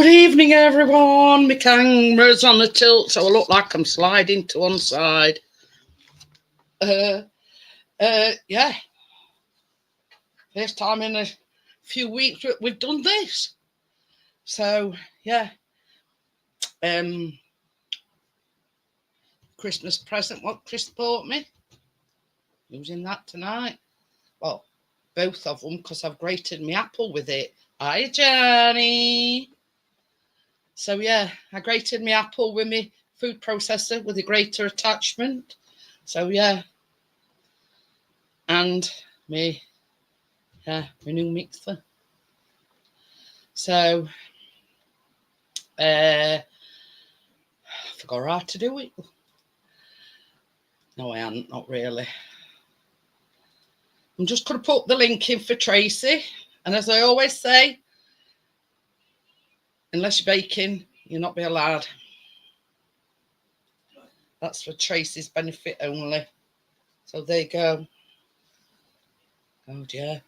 evening, everyone. My camera's on the tilt, so I look like I'm sliding to one side. Yeah. First time in a few weeks that we've done this. So, yeah. Christmas present, what Chris bought me. Using that tonight. Well, both of them, because I've grated my apple with it. Hi, Johnny. So, yeah, I grated my apple with my food processor with a grater attachment. So, yeah. And my new mixer. So, I forgot how to do it. No, I haven't, not really. I'm just going to put the link in for Tracy. And as I always say, unless you're baking, you'll not be allowed. That's for Tracy's benefit only. So there you go. Oh dear.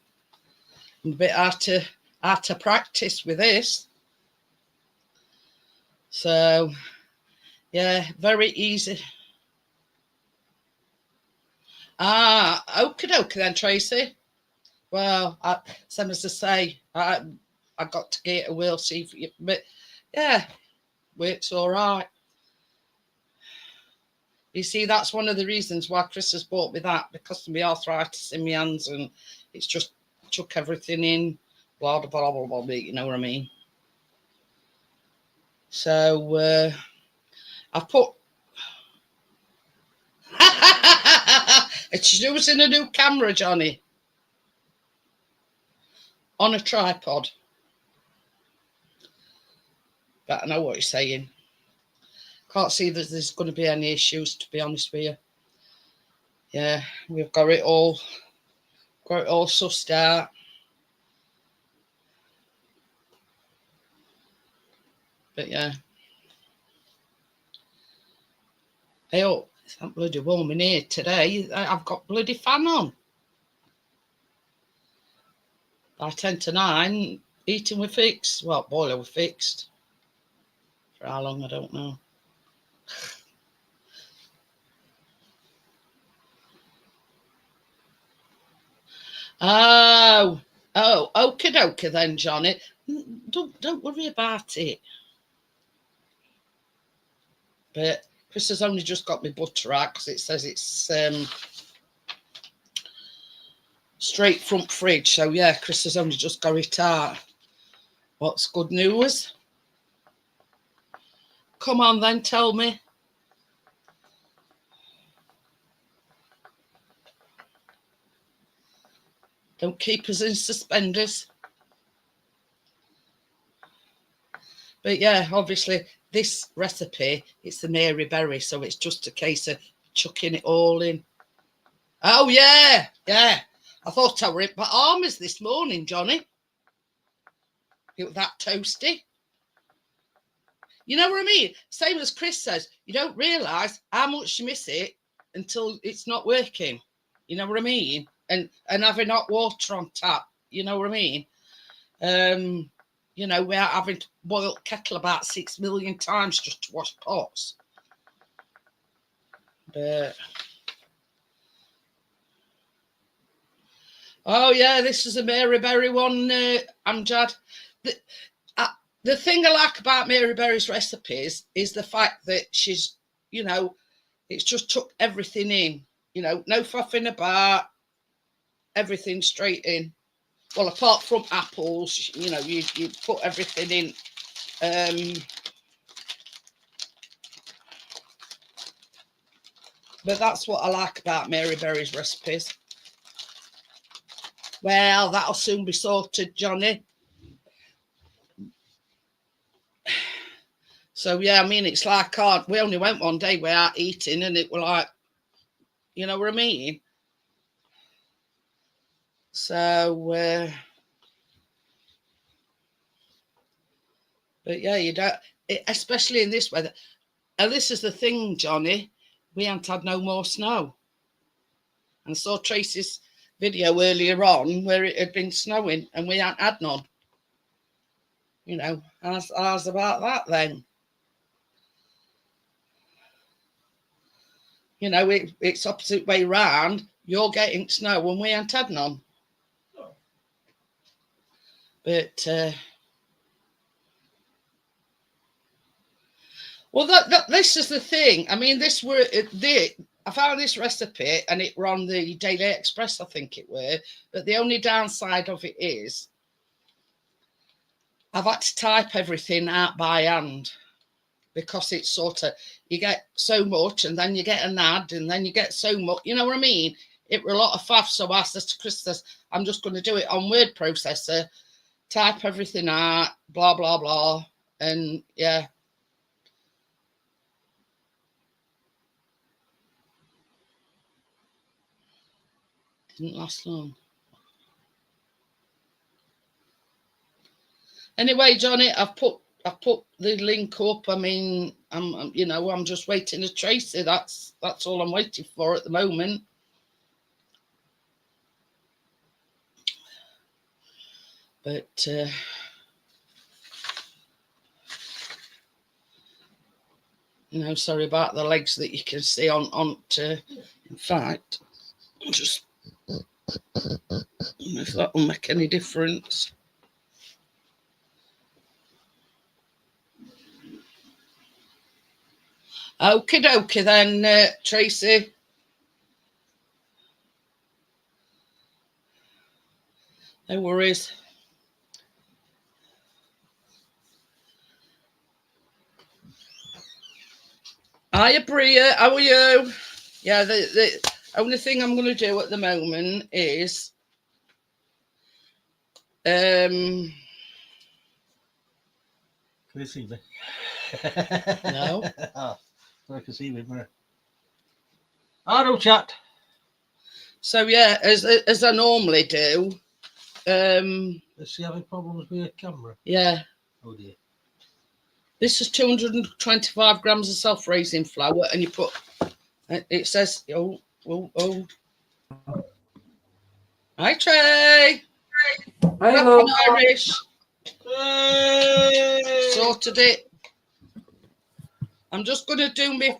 I'm a bit out of practice with this. So, yeah, very easy. Okie dokie then, Tracy. Well, same as I say, I got to get a wheel, see if you, but yeah, works all right. You see, that's one of the reasons why Chris has bought me that, because of my arthritis in my hands, and it's just chuck everything in, blah, blah, blah, blah, blah, you know what I mean? So, I've put... It's using a new camera, Johnny. On a tripod. But I know what you're saying. Can't see that there's going to be any issues, to be honest with you. Yeah, we've got it all sussed out. But yeah. Hey, oh, it's not bloody warm in here today. I've got bloody fan on. By 10 to 9, eating were fixed. Well, boiler were fixed. For how long, I don't know. Oh, okie dokie then, Johnny. Don't worry about it. But Chris has only just got me butter out because it says it's straight front fridge. So yeah, Chris has only just got it out. What's good news? Come on then, tell me. Don't keep us in suspenders. But yeah, obviously this recipe, it's the Mary Berry, so it's just a case of chucking it all in. Oh yeah, yeah. I thought I were in pajamas this morning, Johnny. It was that toasty. You know what I mean? Same as Chris says, you don't realise how much you miss it until it's not working. You know what I mean? And having hot water on tap. You know what I mean? You know, we're having to boil kettle about 6 million times just to wash pots. But oh yeah, this is a Mary Berry one, Amjad. The thing I like about Mary Berry's recipes is the fact that she's, you know, it's just took everything in. You know, no faffing about, everything straight in. Well, apart from apples, you know, you put everything in. But that's what I like about Mary Berry's recipes. Well, that'll soon be sorted, Johnny. So, yeah, I mean, it's like, we only went one day without eating, and it was like, you know what I mean? So, but yeah, you don't, especially in this weather. And this is the thing, Johnny, we haven't had no more snow. And I saw Tracy's video earlier on where it had been snowing and we hadn't had none. You know, how's about that then? You know, it's opposite way round. You're getting snow and we ain't had none. But well, this is the thing. I mean, I found this recipe and it were on the Daily Express, I think it were. But the only downside of it is I've had to type everything out by hand, because it's sort of, you get so much and then you get an ad and then you get so much, you know what I mean? It were a lot of faff. So I said to Christus, I'm just going to do it on word processor, type everything out, blah, blah, blah. And yeah. Didn't last long. Anyway, Johnny, I've put the link up. I mean, I'm just waiting to Tracy. That's all I'm waiting for at the moment. But sorry about the legs that you can see on. In fact, just if that will make any difference. Okie dokie then, Tracy. No worries. Hiya, Bria. How are you? Yeah, the only thing I'm going to do at the moment is can you see me? No. I can see me. Hello, chat. So yeah, as I normally do. Is she having problems with your camera? Yeah. Oh dear. This is 225 grams of self-raising flour, and you put. It says, oh. Hi, Trey. Hello. Irish. Sorted it. I'm just going to do my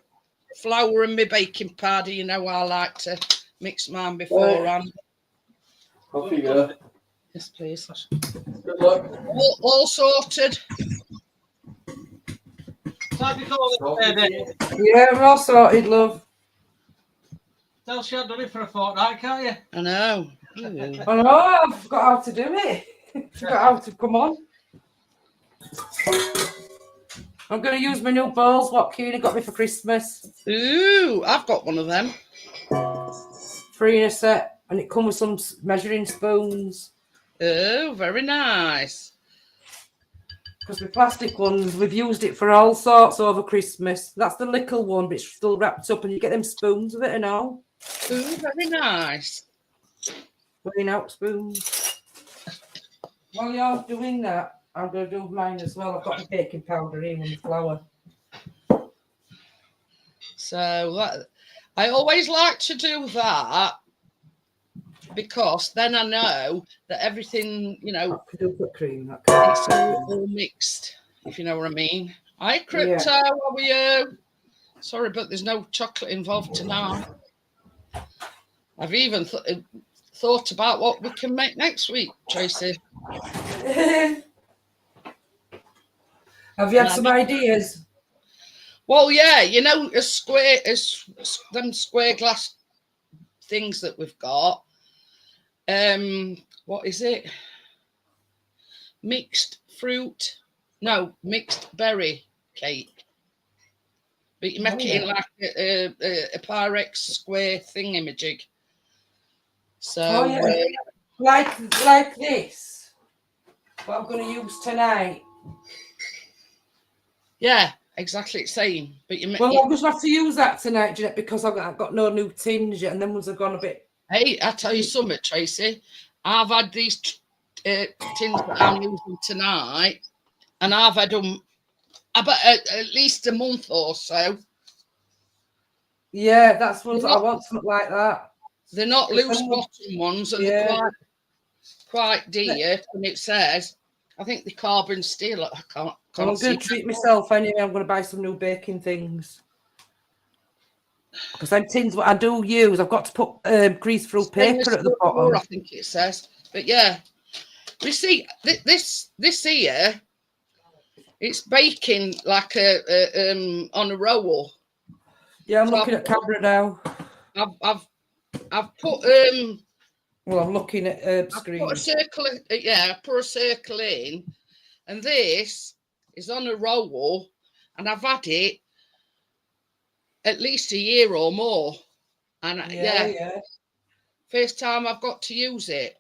flour and my baking powder. You know, I like to mix mine beforehand. Off you go. Yes, please. Good luck. All sorted. Yeah, we're all sorted, love. Tell she had done it for a fortnight, can't you? I know. I know, I forgot how to do it. Forgot how to come on. I'm going to use my new bowls, what Keely got me for Christmas. Ooh, I've got one of them. 3 in a set, and it comes with some measuring spoons. Oh, very nice. Because the plastic ones, we've used it for all sorts over Christmas. That's the little one, but it's still wrapped up, and you get them spoons with it and all. Ooh, very nice. Weighing out spoons. While you're doing that, I'm going to do mine as well. I've got the baking powder in and the flour. So I always like to do that, because then I know that everything, I could do whipped cream. It's all mixed, if you know what I mean. Hi, Crypto. Yeah. How are you? Sorry, but there's no chocolate involved tonight. I've even thought about what we can make next week, Tracy. Have you had some ideas? Well, yeah, them square glass things that we've got. What is it? Mixed berry cake. But you make it in like a Pyrex square thingamajig. So like this. What I'm going to use tonight. Yeah, exactly the same. But I'm just have to use that tonight, Jeanette, because I've got no new tins yet, and then ones have gone a bit. Hey, I tell you something, Tracy. I've had these tins that I'm using tonight, and I've had them about at least a month or so. Yeah, that's ones I want, something like that. They're not loose bottom ones, and they're quite dear. And it says, I think the carbon steel. I can't Well, I'm see. going to treat myself anyway. I'm going to buy some new baking things. Because them tins, what I do use, I've got to put grease-through paper at the bottom. I think it says. But yeah, we see this here. It's baking like on a roll. Yeah, I'm looking at camera now. I've put Well, I'm looking at screen. put a circle. I put a circle in, and this is on a roll, and I've had it at least a year or more. And Yeah. first time I've got to use it.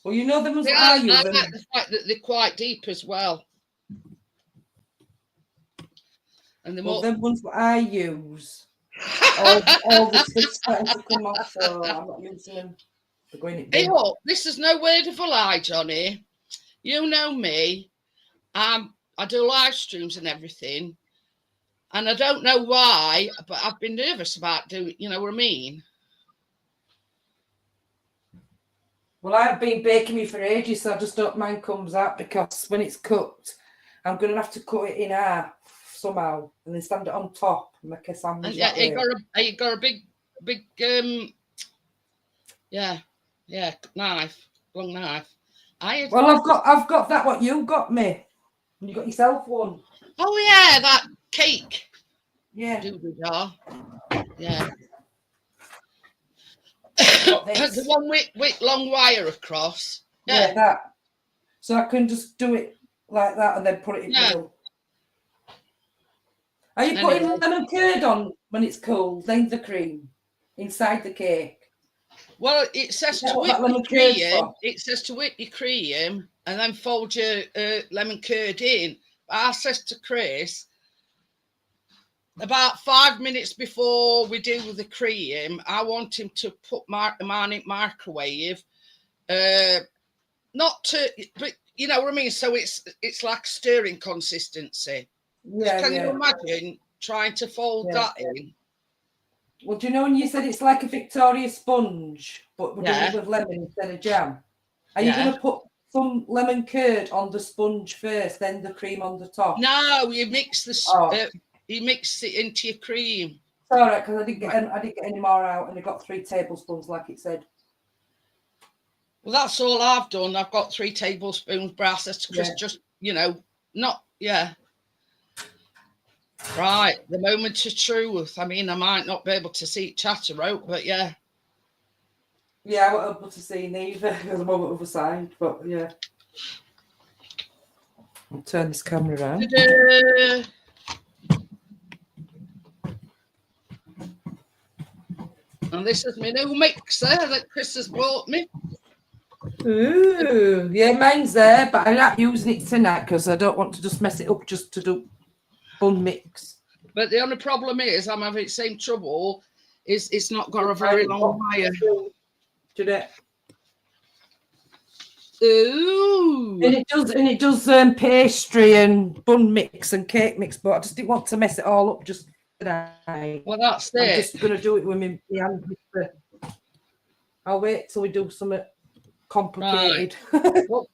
Well, you know, the ones that I use. I like the fact that they're quite deep as well. And them ones that I use, all the stuff's starting to come off, so I'm not using them. They're going in. Hey, look, this is no word of a lie, Johnny. You know me. I do live streams and everything. And I don't know why, but I've been nervous about doing, you know what I mean? Well, I've been baking me for ages, so I just don't mind comes out, because when it's cooked, I'm going to have to cut it in half somehow and then stand it on top and make a sandwich. And you got a big knife, long knife. I've got that what you got me. You got yourself one. Oh yeah, that cake. Yeah. Yeah. The one with long wire across. Yeah, that. So I can just do it like that and then put it in the middle. Are you putting lemon curd on when it's cold, then the cream inside the cake? Well, it says to whip your cream. It says to whip your cream and then fold your lemon curd in. I says to Chris, about 5 minutes before we do the cream, I want him to put mine in microwave. Not to, but you know what I mean. So it's like stirring consistency. Yeah. Can you imagine trying to fold that in? Well, do you know when you said it's like a Victoria sponge, but we're doing it with lemon instead of jam? Are you going to put some lemon curd on the sponge first, then the cream on the top? No, you mix you mix it into your cream. It's all right, because I didn't get any more out, and I got 3 tablespoons, like it said. Well, that's all I've done. I've got 3 tablespoons, but I said to Chris, just Right, the moment of truth. I mean, I might not be able to see chatter out, but yeah. Yeah, I wasn't able to see neither because I'm on the other side, but yeah. I'll turn this camera around. Ta-da! And this is my new mixer that Chris has bought me. Ooh, yeah, mine's there, but I'm not using it tonight because I don't want to just mess it up just to do bun mix. But the only problem is I'm having the same trouble. Is it's not got a very long wire. Jeanette. Ooh. And it does pastry and bun mix and cake mix, but I just didn't want to mess it all up just tonight. Well, that's it. I'm just going to do it with my hand. I'll wait till we do something complicated. Right. Well,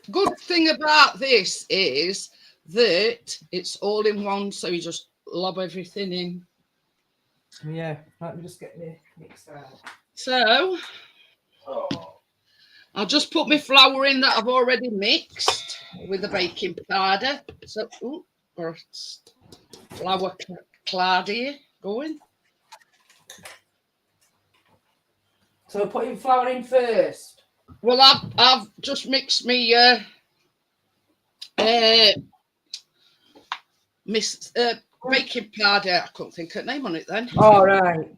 good thing about this is that it's all in one, so you just lob everything in. Yeah, let me just get my mix out. So I'll just put my flour in that I've already mixed with the baking powder. So, flour cloud here going. So we're putting flour in first. Well, I've just mixed me baking powder. I couldn't think of the name on it then. All right.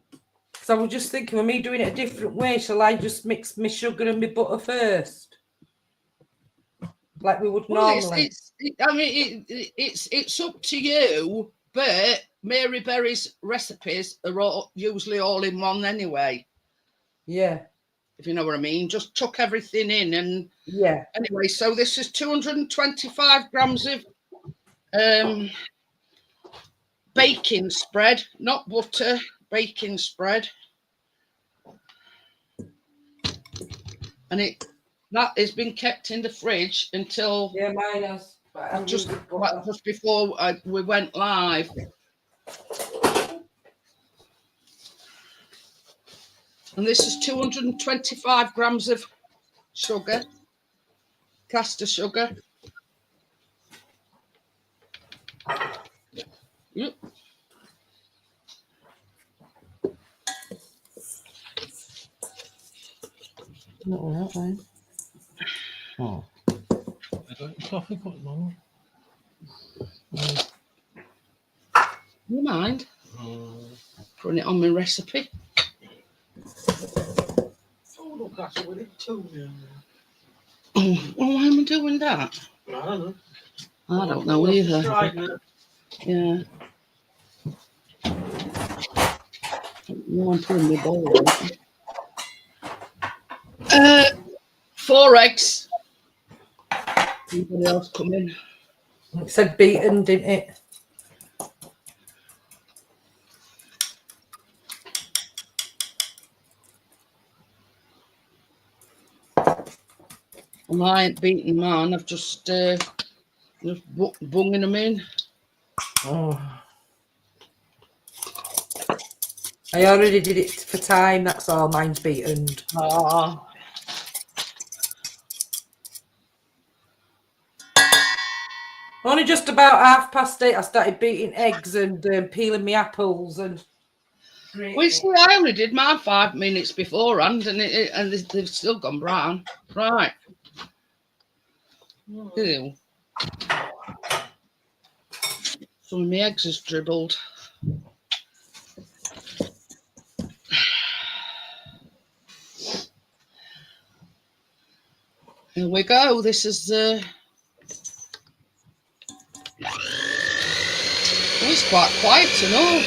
So I was just thinking of me doing it a different way. Shall I just mix my sugar and my butter first, like we would normally? It's up to you, but Mary Berry's recipes are usually all in one anyway. Yeah. If you know what I mean, just chuck everything in and yeah. Anyway, so this is 225 grams of baking spread, not butter, baking spread. And That has been kept in the fridge until Yeah, mine has. But just before we went live. And this is 225 grams of sugar, caster sugar. Yep. Not that then. Oh. I got coffee pot, Mum. You mind putting it on my recipe? Oh, look, that's with it too. Oh, well, why am I doing that? I don't know. I don't know either. Yeah. No, I'm putting my bowl in. 4 eggs. Anybody else come in? It said beaten, didn't it? And I ain't beaten mine. I've just bunging them in. Oh. I already did it for time, that's all. Mine's beaten. Ah. Only just about 8:30 I started beating eggs and peeling my apples and. Well, see, I only did mine 5 minutes beforehand, and they've still gone brown. Right. Ew. Some of my eggs has dribbled. Here we go. This is it's quite quiet and all.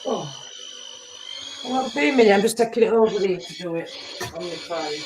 Oh. Well, be a minute, I'm just taking it over here to do it on the side.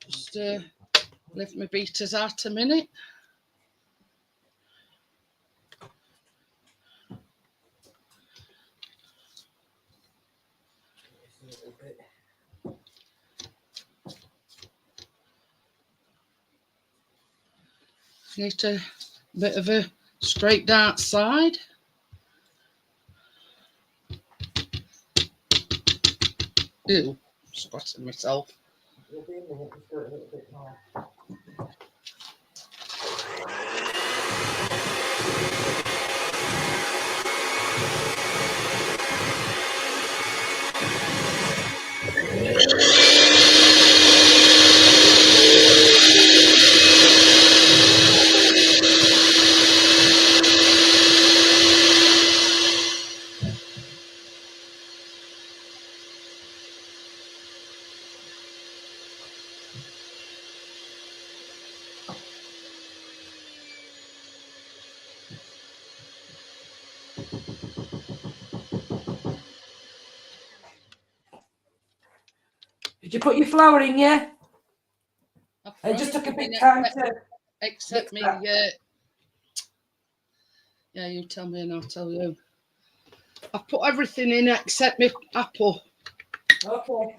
Just lift my beaters out a minute. Need a bit of a straight dart side. Ew, spotted myself. It'll be a minute, just do it a little bit more. Did you put your flour in, yeah? It just took a bit time to accept me. Yeah, you tell me and I'll tell you. I've put everything in except my apple. Okay.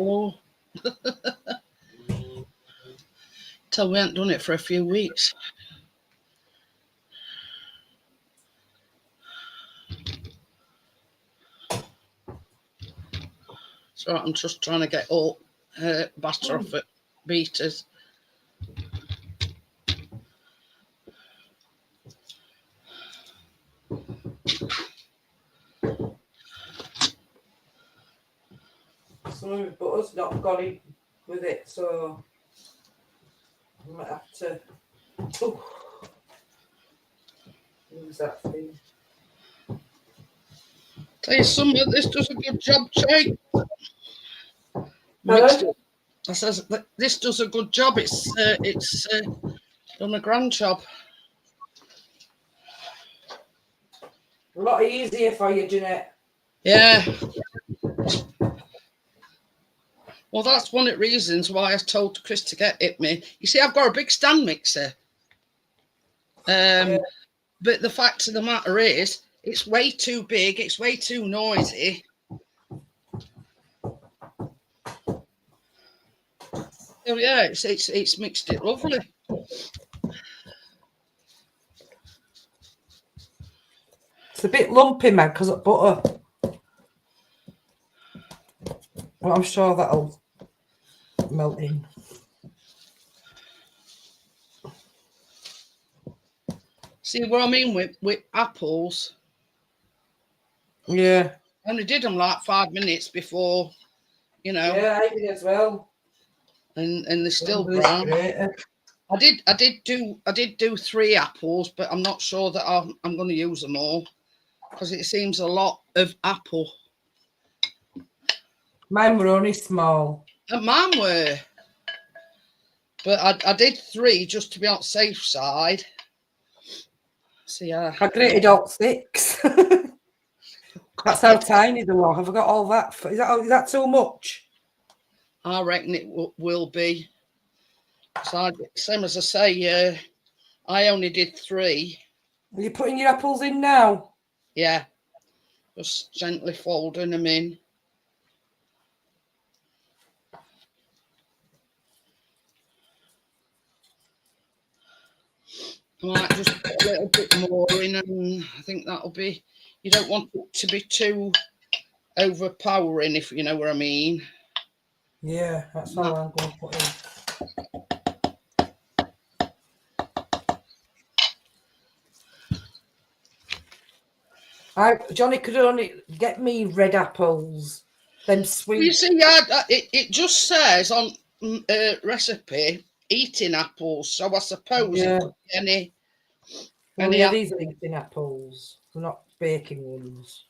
Oh, till we haven't done it for a few weeks. So I'm just trying to get all batter off at beaters. Some of my butter's not got it with it, so I might have to use that thing. Tell you something, this does a good job, Jake. Pardon? I says this does a good job. It's done a grand job. A lot easier for you, Jeanette. Yeah. Well, that's one of the reasons why I told Chris to get it me. You see, I've got a big stand mixer. Yeah. But the fact of the matter is, it's way too big. It's way too noisy. So yeah, it's mixed it lovely. It's a bit lumpy, man, because of butter. Well, I'm sure that'll melt in. See what I mean with apples? Yeah. I only did them like 5 minutes before, you know. Yeah, I did as well. And they're still brown. I did do 3 apples, but I'm not sure that I'm going to use them all because it seems a lot of apple. Mine were only small. And mine were, but I did 3 just to be on the safe side. So yeah, I grated all 6. That's how tiny they were. Have I got all that? Is that too much? I reckon it will be. So same as I say, I only did 3. Are you putting your apples in now? Yeah, just gently folding them in. I might just put a little bit more in, and I think that'll be. You don't want it to be too overpowering, if you know what I mean. Yeah, that's all I'm going to put in. Johnny could only get me red apples, them sweet. Well, you see, yeah, it just says on recipe eating apples, so I suppose it could be any. Yeah, these are eating apples. They're not baking ones.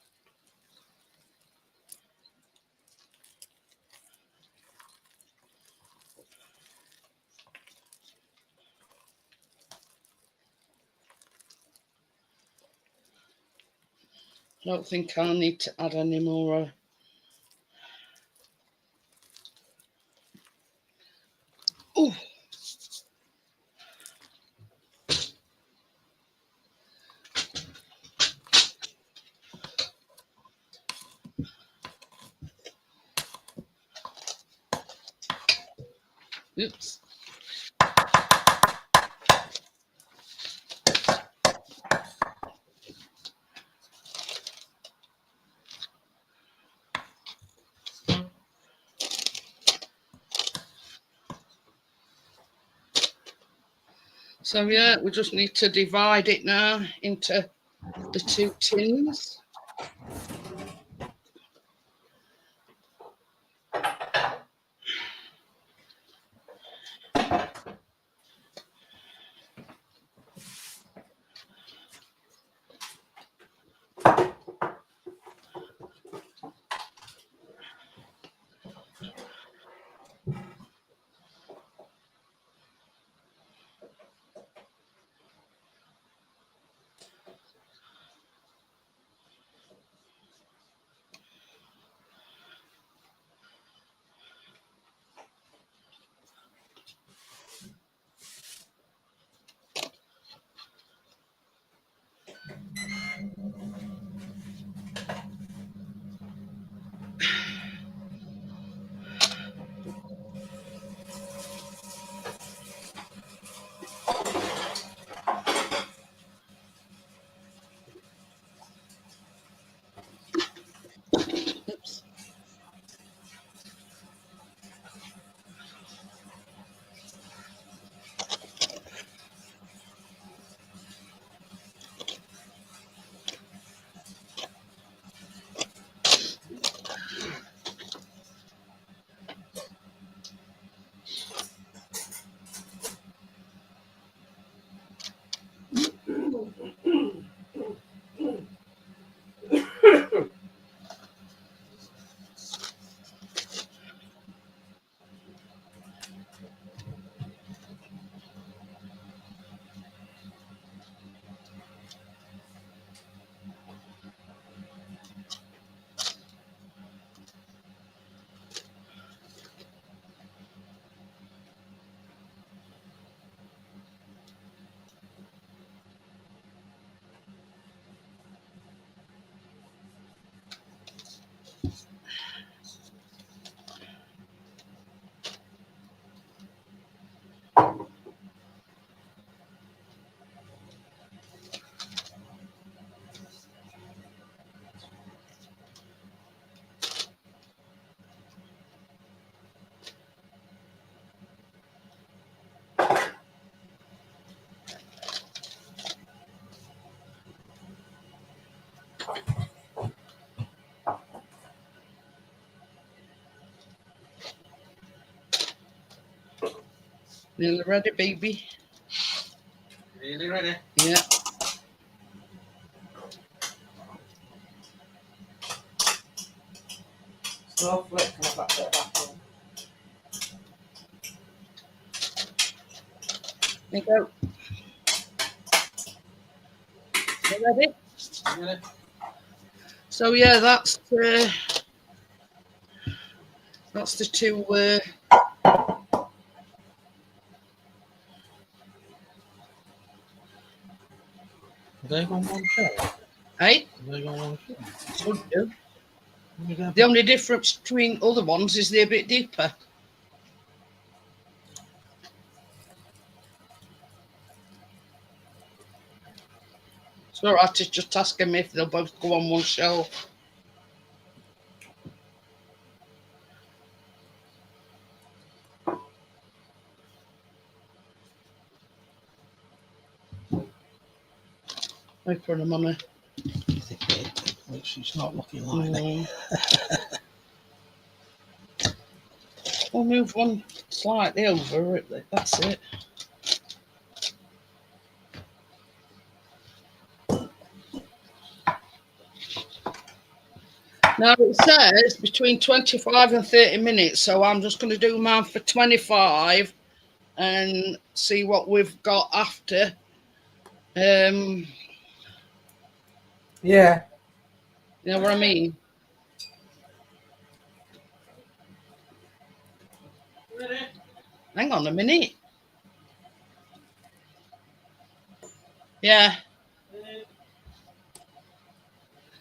I don't think I need to add any more. Oh. Oops. So yeah, we just need to divide it now into the 2 tins. Nearly ready, baby. Really ready? Yeah. Snowflake, can I have that bit of apple? There you go. You ready? Ready? So yeah, that's the two. They go on one shell. Hey, They go on one shell. should do. You can The only difference between other ones is they're a bit deeper. So I just ask them if they'll both go on one shelf. I put them on a. Which it's not looking like that. We'll move one slightly over. That's it. Now it says between 25 and 30 minutes, so I'm just going to do mine for 25 and see what we've got after. Yeah. You know what I mean? Ready? Hang on a minute. Yeah.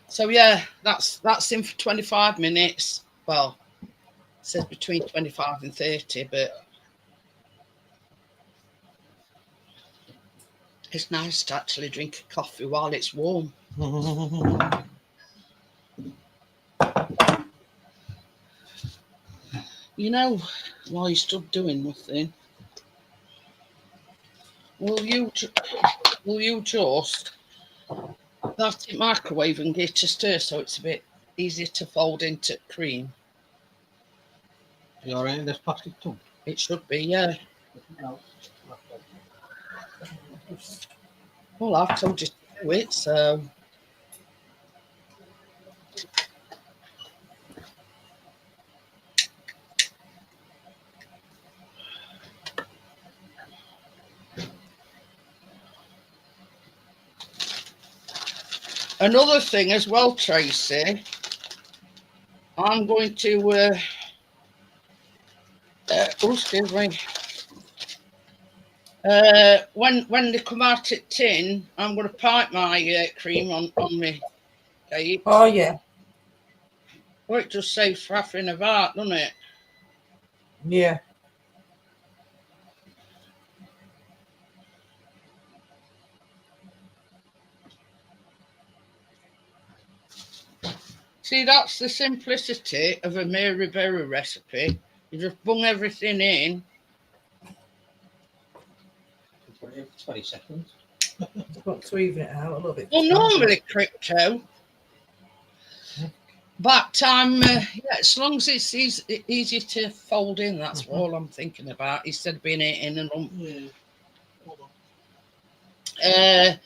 So yeah, that's in for 25 minutes. Well, it says between 25 and 30, but it's nice to actually drink a coffee while it's warm. You know, while you stood doing nothing, will you just that it microwave and get to stir so it's a bit easier to fold into cream? You're in this plastic tub? It should be, yeah. No. Well, I've told you to do it, so. Another thing as well, Tracy, I'm going to, excuse me, when they come out at tin, I'm going to pipe my cream on my cake. Oh, yeah. Well, it just saves faffing about, doesn't it? Yeah. See, that's the simplicity of a Mary Berry recipe. You just bung everything in. 20 seconds. I've got to even it out a little bit. Well, normally crypto, but yeah, as long as it's easy to fold in, that's all I'm thinking about, instead of being in and on. Yeah. Hold on.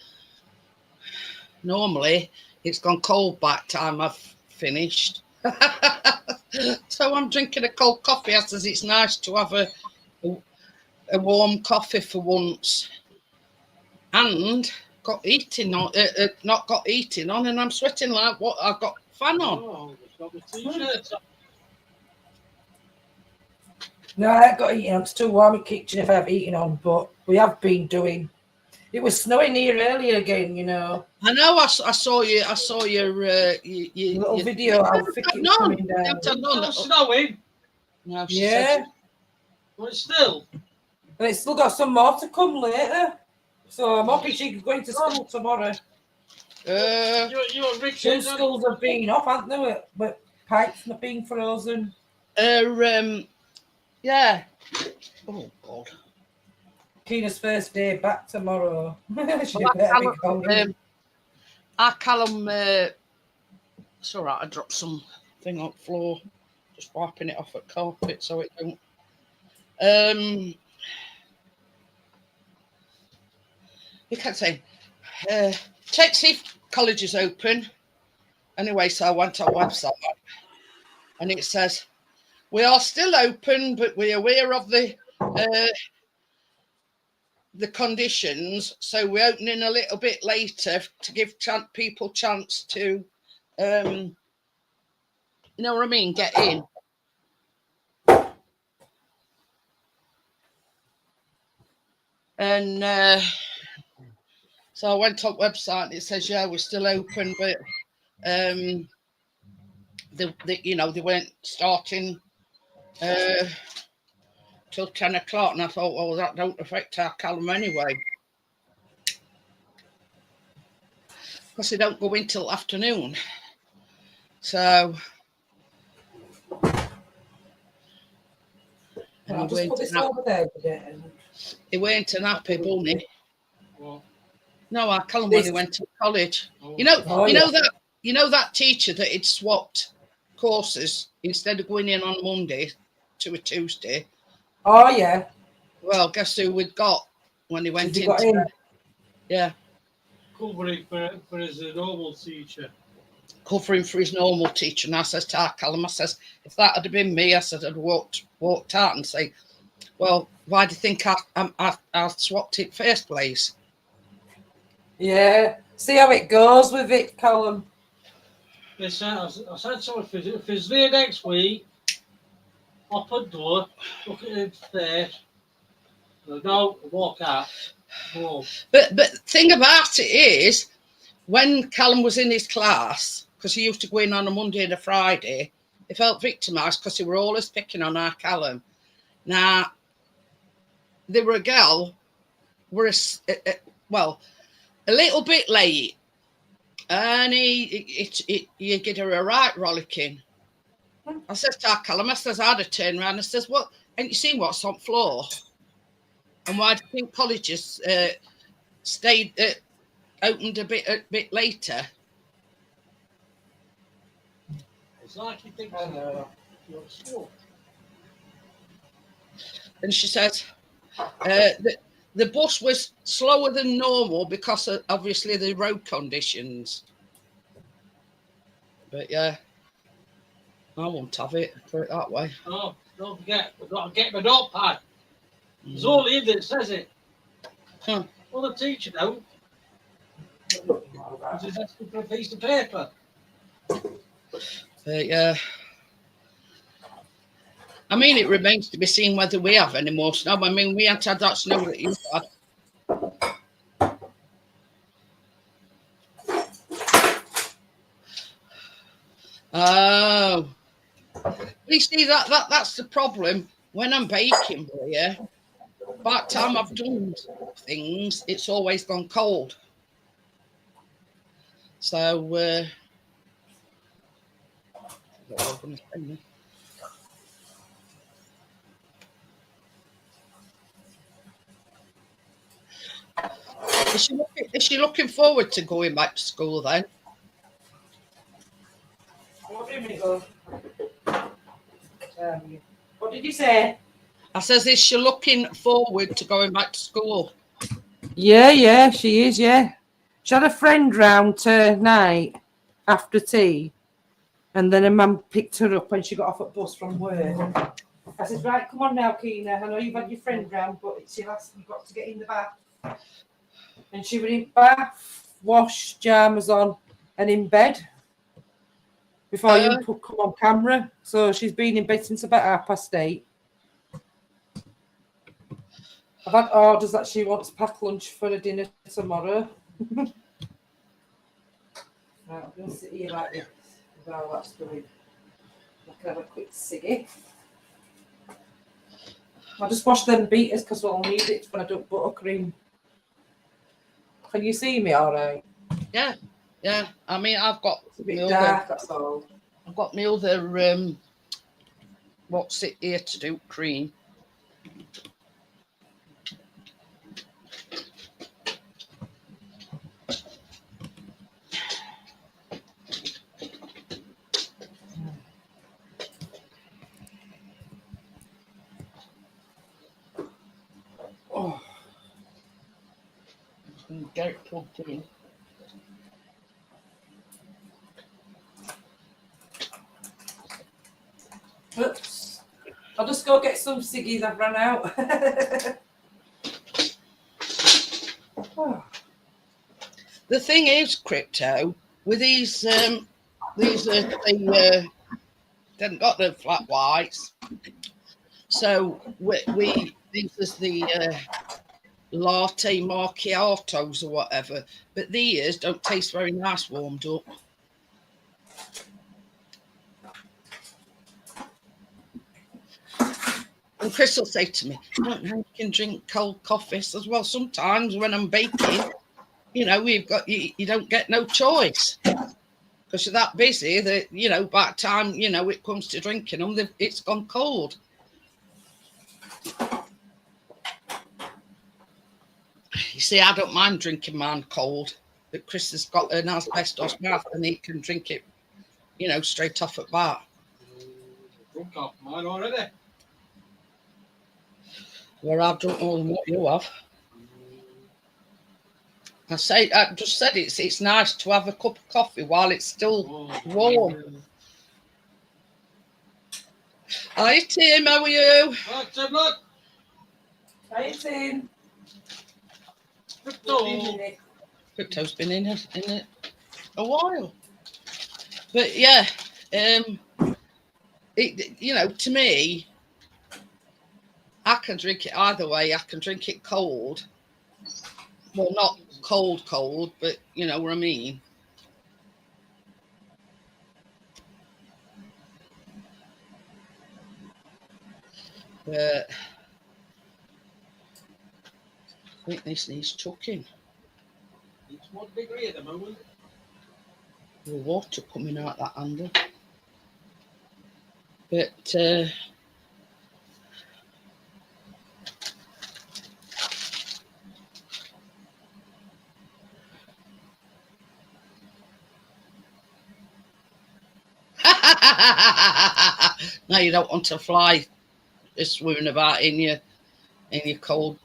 Normally, it's gone cold by the time I've finished. So I'm drinking a cold coffee, as it's nice to have a warm coffee for once. And got heating on, not got heating on, and I'm sweating like what? I've got fan on. Oh, it's got my t-shirt on. No, I haven't got heating on. It's too warm in the kitchen if I have heating on, but we have been doing. It was snowing here earlier again, you know. I know. I saw you. I saw your little video. I think it was coming down. It's snowing. No, Yeah. But it's still. And it's still got some more to come later. So I'm hoping she's going to school tomorrow. You're rich. Some schools have been off, haven't they? But pipes not being frozen. Yeah. Oh God. Tina's first day back tomorrow. Our Callum, it's all right. I dropped something on the floor, just wiping it off at carpet so it don't. You can't say, check see if college is open. Anyway, so I went on website and it says, we are still open, but we're aware of the conditions, so we're opening a little bit later to give people chance to, you know what I mean, get in. And so I went on website and it says, yeah, we're still open, but you know, they weren't starting till 10 o'clock, and I thought, well, that don't affect our Callum anyway, because they don't go in till afternoon. So I'll just put this over there with it. He weren't an happy bunny. What? No, our Callum when he went to college. Oh. You know that teacher that had swapped courses instead of going in on Monday to a Tuesday. Oh yeah. Well, guess who we'd got when he went in? Yeah. Covering for his normal teacher. Covering for his normal teacher. And I says to our Callum, I says, if that had been me, I said I'd walked out and say, well, why do you think I swapped it first place? Yeah. See how it goes with it, Callum. Listen, I said to him, if he's there next week, open door, look at him first. No, walk out. Go. But the thing about it is, when Callum was in his class, because he used to go in on a Monday and a Friday, he felt victimised because they were always picking on our Callum. Now, there were a girl, a little bit late, and you get her a right rollicking. I says to our Callum, I says, I'd have turned around and says, what, ain't you seen what's on floor? And why do you think colleges stayed opened a bit later? It's like you think you're at school. And she says, the bus was slower than normal because of, obviously, the road conditions. But yeah, I won't have it, put it that way. Oh, don't forget, we've got to get my notepad. There's only in that says it. Huh. Well, the teacher don't. He's asking for a piece of paper. But yeah. I mean, it remains to be seen whether we have any more snow. I mean, we had that snow that you had. Oh. You see, that's the problem. When I'm baking, yeah, by the time I've done things, it's always gone cold. So, is she looking forward to going back to school then? What did you say? I says, is she looking forward to going back to school? Yeah, she is, yeah. She had a friend round tonight after tea, and then a man picked her up when she got off at bus from work. I said, right, come on now, Keena. I know you've had your friend round, but it's your last, you've got to get in the bath. And she was in bath, wash, pyjamas on, and in bed before you come on camera. So she's been in bed since about 8:30. I've had orders that she wants packed lunch for her dinner tomorrow. Right, I'm going to sit here like this while that's going. I can have a quick ciggy. I'll just wash them beaters because we'll need it when I do buttercream. Can you see me all right? Yeah. I mean, I've got It's a bit dark, that's all. I've got my other what's it here to do? Cream. and get it plugged in. Oops. I'll just go get some ciggies. I've run out. Oh. The thing is, Crypto, with these they've got the flat whites. So these is the latte macchiatos or whatever, but these don't taste very nice warmed up. And Chris will say to me, I don't know, you can drink cold coffees as well. Sometimes when I'm baking, you know, you don't get no choice because you're that busy that, you know, by the time, you know, it comes to drinking them, it's gone cold. You see, I don't mind drinking mine cold, but Chris has got an asbestos mouth and he can drink it, you know, straight off at bat. Drunk off mine already. Where I've drunk more than what you have. I just said it's nice to have a cup of coffee while it's still warm. Hi Tim, how are you? Hi Tim, look. Hi Tim. Crypto's been in it a while. But yeah, you know, to me, I can drink it either way. I can drink it cold. Well, not cold, but you know what I mean. But I think this needs chucking. It's 1 degree at the moment. The water coming out that handle. But now you don't want to fly swimming about in your cold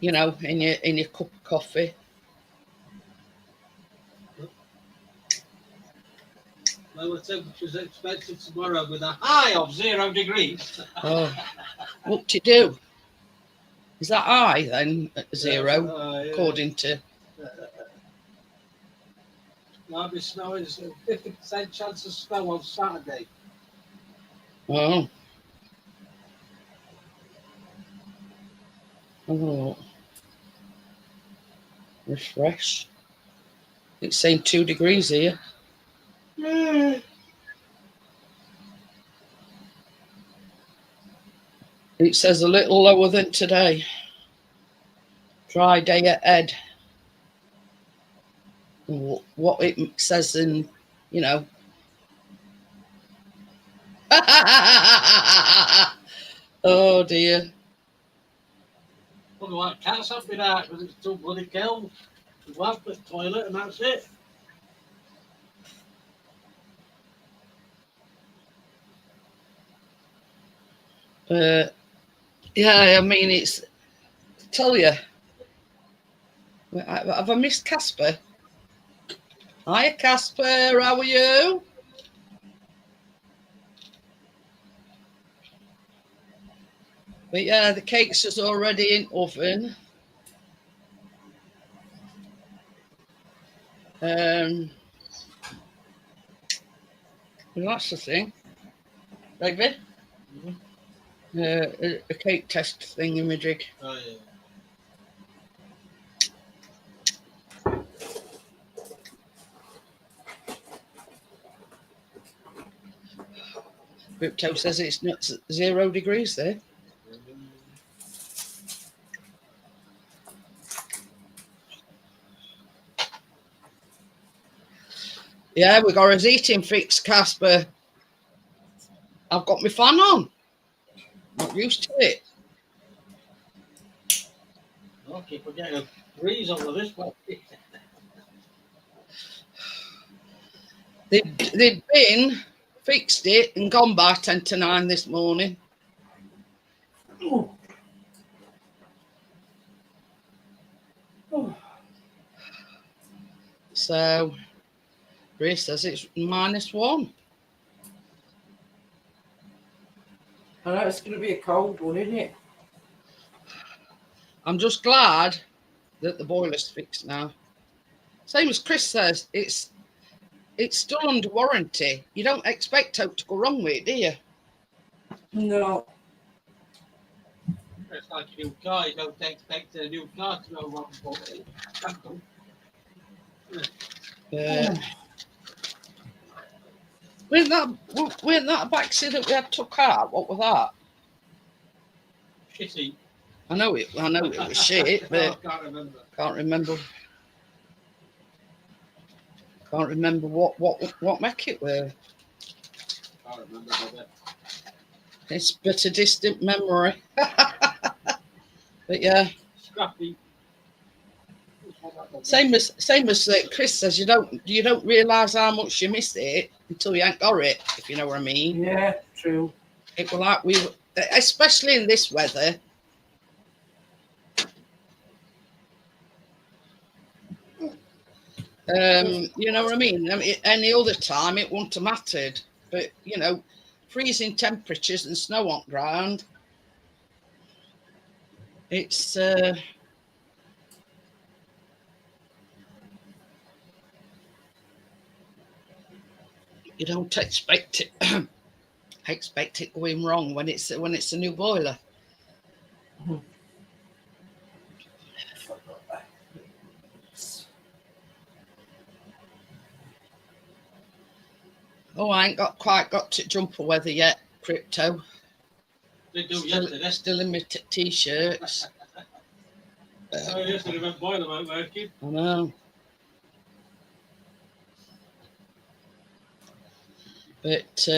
you know, in your cup of coffee. Well, the temperature's expected tomorrow with a high of 0 degrees. Oh, what do you do? Is that high then? 0, yeah. according to. I'll be snowing. There's a 50% chance of snow on Saturday. Oh. Oh. Refresh. It's saying 2 degrees here. Yeah. It says a little lower than today. Dry day ahead. What it says in, you know. Oh dear. Wonder what cats have been out because it's too bloody cold. The wife the toilet and that's it. Yeah, I mean, it's. Tell you. Have I missed Casper? Hi, Casper. How are you? But yeah, the cakes is already in oven. Well, that's the thing, David. A cake test thing in my jig. Oh yeah. Crypto says it's not 0 degrees there. Yeah, we got his eating fix, Casper. I've got my fan on. Not used to it. Okay, we're getting a breeze over this one. They'd been, fixed it, and gone by 10 to 9 this morning. Oh. Oh. So, Ray says it's -1. I know it's going to be a cold one, isn't it? I'm just glad that the boiler's fixed now. Same as Chris says, it's still under warranty. You don't expect it to go wrong with it, do you? No. It's like a new car. You don't expect a new car to go wrong, but it can go. Weren't that a accident we had took out? What was that? Shitty. I know it was shit, but I can't remember. Can't remember what make it were. Can't remember. It's but a distant memory. But yeah. Scrappy. Same as Chris says, you don't realise how much you miss it until you ain't got it, if you know what I mean. Yeah, true. It was like especially in this weather. You know what I mean? Any other time it wouldn't have mattered, but you know, freezing temperatures and snow on ground, it's you don't expect it going wrong when it's a new boiler. Oh, I ain't quite got to jumper weather yet, Crypto. They do yesterday. Still in my t-shirts. Oh, yesterday when boiler weren't working. I know. But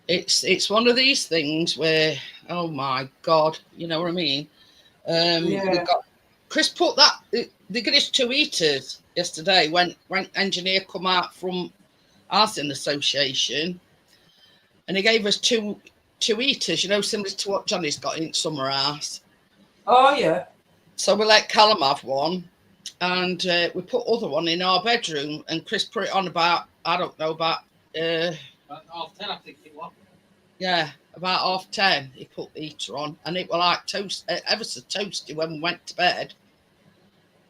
it's one of these things where, oh my God, you know what I mean? We've got Chris put that they got us 2 heaters yesterday when engineer come out from Housing Association, and he gave us two heaters, you know, similar to what Johnny's got in summer house. Oh yeah. So we let Callum have one, and we put other one in our bedroom, and Chris put it on about about 10:30, I think it was. Yeah, about 10:30 he put the heater on, and it was like toast, ever so toasty when we went to bed.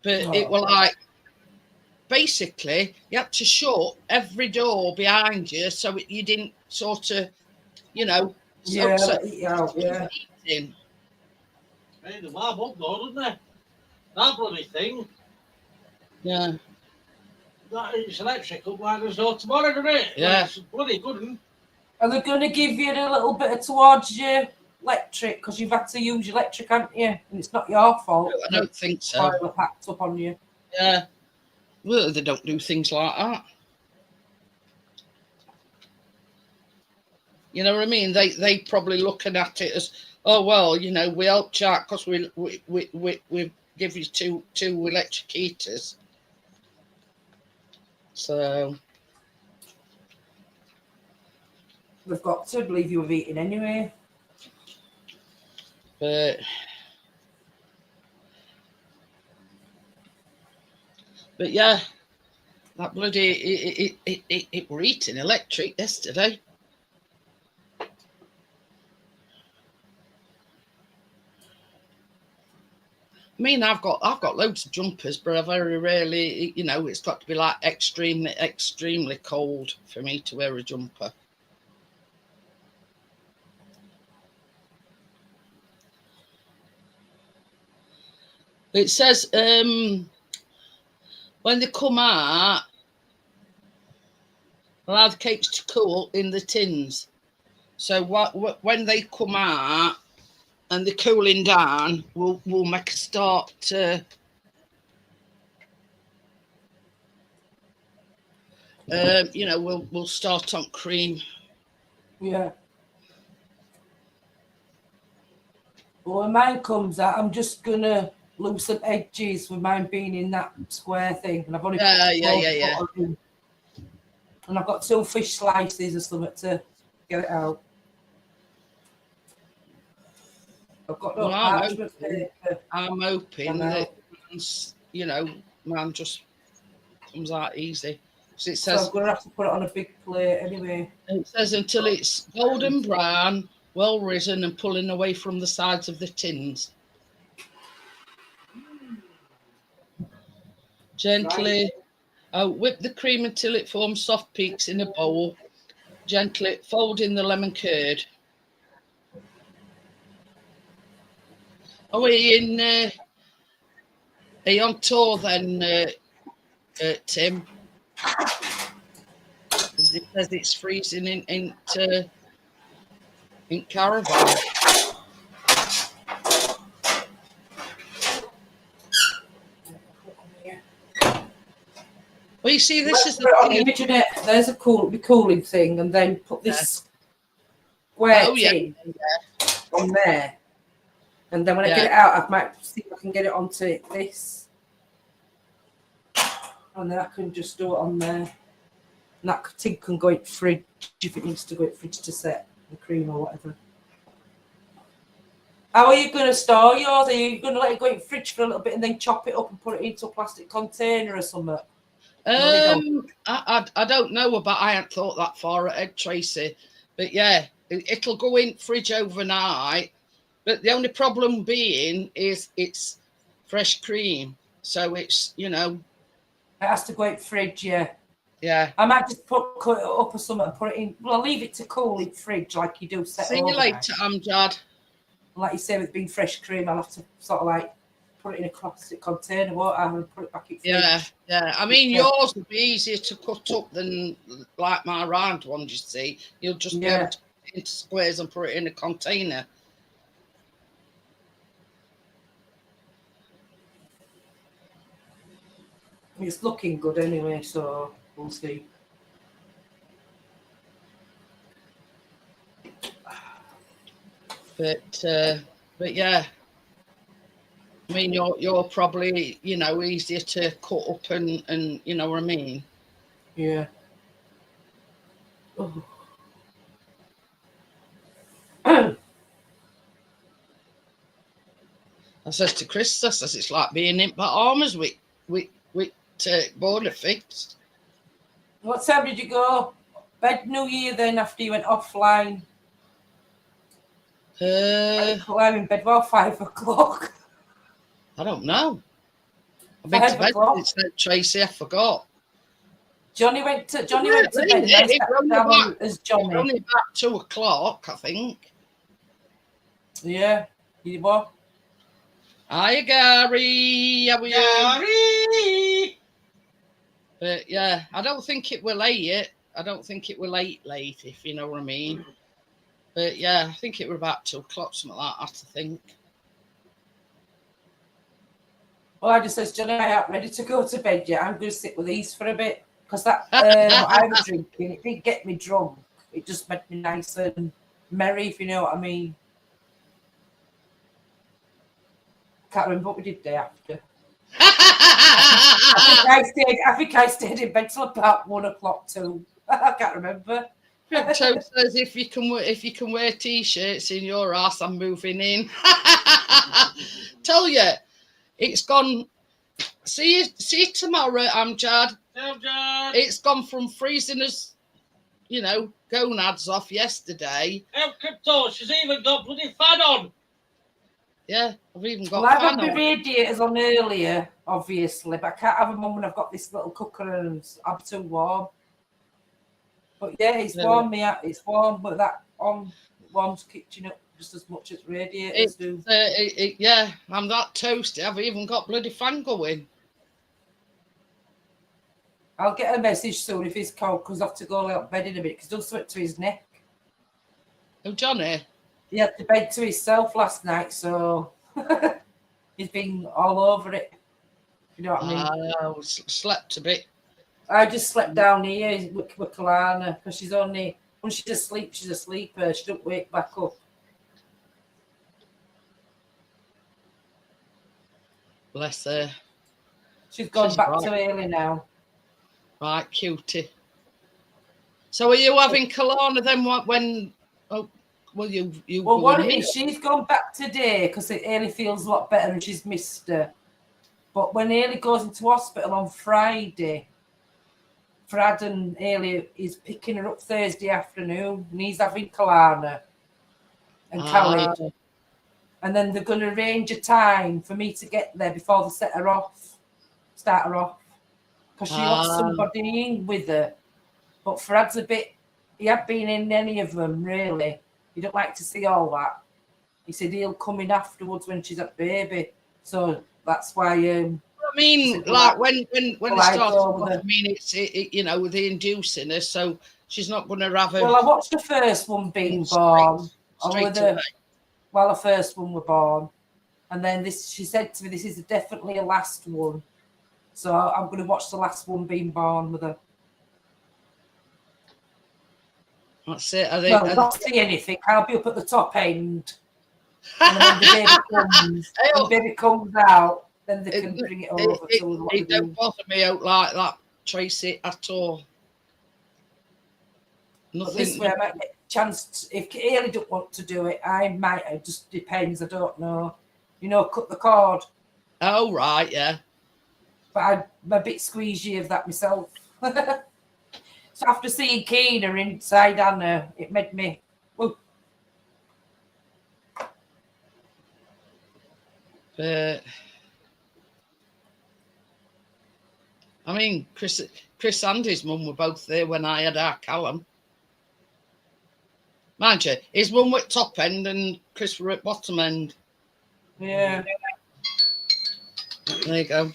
But it was like, basically, you had to shut every door behind you so you didn't sort of, you know, eating. Hey, the warm up though, doesn't it? That bloody thing. Yeah. That is electrical like there's no tomorrow, doesn't it? Yeah. It's bloody good. Are they going to give you a little bit towards your electric because you've had to use electric, haven't you? And it's not your fault. I don't think so. Boiler packed up on you. Yeah. Well, they don't do things like that. You know what I mean? They probably looking at it as, oh well, you know, we helped you out because we give you two electric heaters. So They've got to believe you were eating anyway. But yeah, that bloody it were eating electric yesterday. I mean, I've got loads of jumpers, but I very rarely, you know, it's got to be like extremely cold for me to wear a jumper. It says when they come out, allow the cakes to cool in the tins. So when they come out and they're cooling down, we'll make a start to you know, we'll start on cream. Yeah. Well, when mine comes out, I'm just gonna loosen edges with mine being in that square thing, and I've only yeah. And I've got 2 fish slices or something to get it out. I've got no Well, I'm parchment paper. hoping that, you know, mine just comes out easy. So it So says, I'm going to have to put it on a big plate anyway. it says until it's golden brown, well risen and pulling away from the sides of the tins. Gently, whip the cream until it forms soft peaks in a bowl. Gently fold in the lemon curd. Are you on tour then, Tim? It says it's freezing in Caravan. Well, you see, this is the thing. Jeanette, there's a cooling thing, and then put this square tin on there. And then when I get it out, I might see if I can get it onto this. And then I can just do it on there. And that tin can go in fridge if it needs to go in fridge to set the cream or whatever. How are you going to store yours? Are you going to let it go in fridge for a little bit and then chop it up and put it into a plastic container or something? I don't know, but I hadn't thought that far ahead, Tracy. But yeah, it'll go in fridge overnight. But the only problem being is it's fresh cream, so it's, you know, it has to go in fridge. Yeah. I might just cut it up or something and put it in. Well, I'll leave it to cool in fridge like you do. See you later, Amjad. Like you say, with being fresh cream, I'll have to sort of like put it in a plastic container, won't I, and put it back in fridge. Yeah. I mean, yours would be easier to cut up than like my round ones, you see. You'll just be able to put it into squares and put it in a container. It's looking good anyway, so we'll see. But yeah, I mean, you're probably, you know, easier to cut up and you know what I mean. Yeah. Oh. I says to Chris, I says it's like being in Bahamas with border fixed. What time did you go? Bed New Year then after you went offline? I'm in bed about 5 o'clock. I don't know. I've been to bed since then, Tracy. I forgot. Johnny went to bed. As Johnny. Only about 2 o'clock, I think. Yeah, you were. Hi, Gary. How are you? But yeah, I don't think it were late. I don't think it were late, if you know what I mean. But yeah, I think it were about 2 o'clock, something like that, I think. Well, I just says, Johnny, I ain't ready to go to bed yet. I'm going to sit with these for a bit. Because that what I was drinking, it didn't get me drunk. It just made me nice and merry, if you know what I mean. Can't remember what we did day after. I think I stayed in bed till about 1 o'clock too. I can't remember. Joe says if you can wear t-shirts in your ass, I'm moving in. Tell you, it's gone. See you tomorrow, Amjad. It's gone from freezing us, you know, gonads off yesterday. She's even got bloody fan on. Yeah, I've even got. Well, I've had the radiators on earlier, obviously, but I can't have them on when I've got this little cooker and I'm too warm. But yeah, it's warm. It's warm, but that warms kitchen up just as much as radiators do. Yeah, I'm that toasty. I've even got bloody fan going. I'll get a message soon if he's cold because I have to go lay up bed in a bit because he's done something to his neck. Oh, Johnny? He had the bed to himself last night, so he's been all over it. You know what I mean? I slept a bit. I just slept down here with Kalana because she's only, when she's asleep, she's a sleeper. She don't wake back up. Bless her. She's gone back to early now. Right, cutie. So are you having Kalana then when Well, you Well, go what in it is, she's gone back today because Hayley feels a lot better and she's missed her. But when Hayley goes into hospital on Friday, Brad and Hayley is picking her up Thursday afternoon and he's having Kalana and Khalid. And then they're going to arrange a time for me to get there before they start her off. Because she wants somebody in with her. But Frad's a bit, he hadn't been in any of them, really. He don't like to see all that. He said he'll come in afterwards when she's a baby. So that's why... I mean, like when it starts off, I mean, it's you know, with the inducing her, so she's not going to have a... Well, I watched the first one being born. Straight away. Well, the first one were born. And then she said to me, this is definitely a last one. So I'm going to watch the last one being born with her. That's it. I don't see anything. I'll be up at the top end. And when the baby comes out, then they can bring it over. It don't bother me out like that, Tracy, at all. Nothing. But this way I might get a chance. If Hayley don't want to do it, I might. It just depends. I don't know. You know, cut the cord. Oh, right, yeah. But I'm a bit squeezy of that myself. So after seeing Keena inside Anna, it made me... Whoa. I mean, Chris and his mum were both there when I had our Callum. Mind you, his mum were at top end and Chris were at bottom end. Yeah. There you go.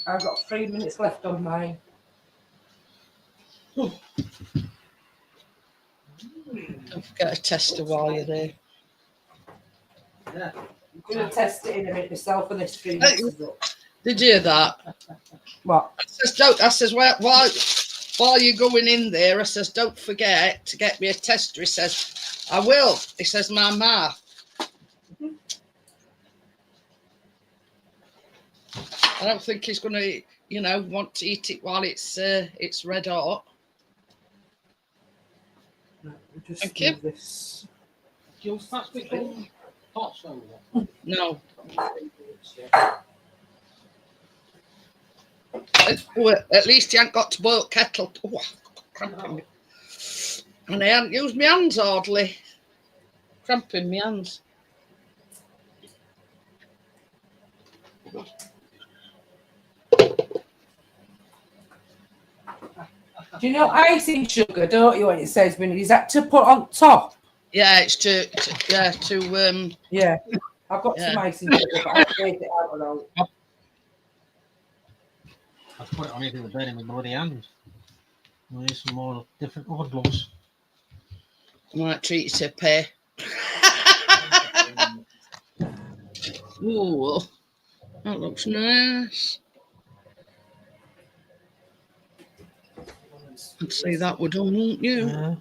I've got 3 minutes left on mine. Don't forget a tester while you're there. Yeah. I'm going to test it in a minute myself and this stream. Did you hear that? What? I says, while you're going in there, I says, don't forget to get me a tester. He says, I will. He says, my mouth. I don't think he's going to, you know, want to eat it while it's red hot. No, just thank you. This. You'll fast become hot over. No. At least you ain't got to boil kettle. Oh, cramping me. And I haven't used my hands hardly. Cramping my hands. Do you know icing sugar, don't you, when it says when is that to put on top? Yeah, it's to Yeah. I've got some icing sugar, but I take it out alone. I've put it on it in the bed in my bloody hand. I need some more different other gloves. I might treat you to a pair. Ooh, that looks nice. I'd say that would done, wouldn't you? Yeah.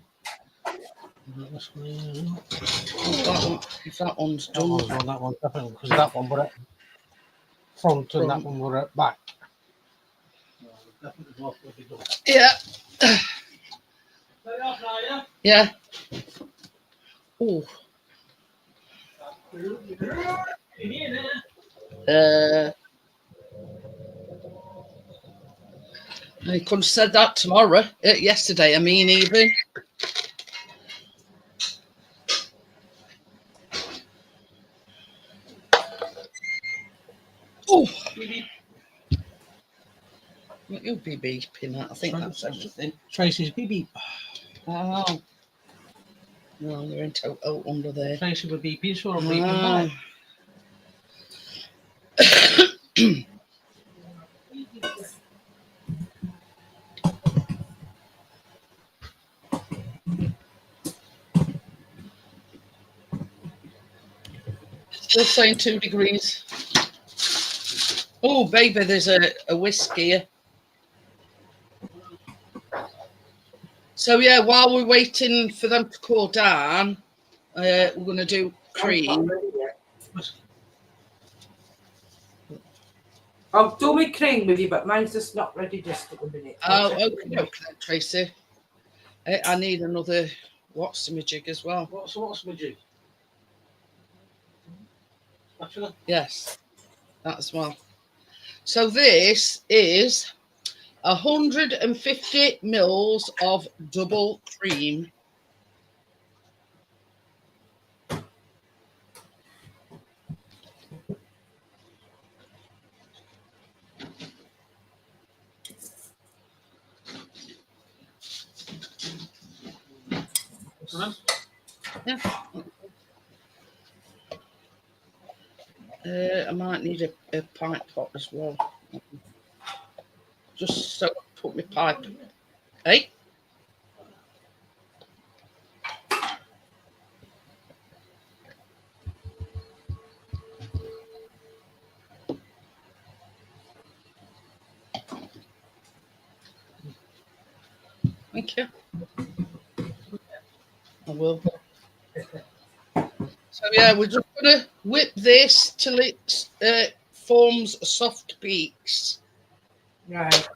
If that one's done. That one's definitely, because that one were at front and that one were at back. Yeah. Yeah. Oh. I could have said that tomorrow. Yesterday, I mean, even. Oh. You'll be beeping that. I think that's everything. Tracy's beeping. Oh. No, they're into out under there. Tracy would beeping, so I'm beeping back. Still saying 2 degrees. Oh, baby, there's a whisk here. So, yeah, while we're waiting for them to cool down, we're going to do cream. I'll do my cream with you, but mine's just not ready just at the minute. Oh, okay, Tracy. I need another what's-my-jig as well. What's my jig? Actually, Yes, that as well. So this is 150 mils of double cream. Yeah. I might need a pint pot as well. Just so I put my pipe. Hey? Thank you. I will. So yeah, we're just gonna whip this till it forms soft peaks. Right.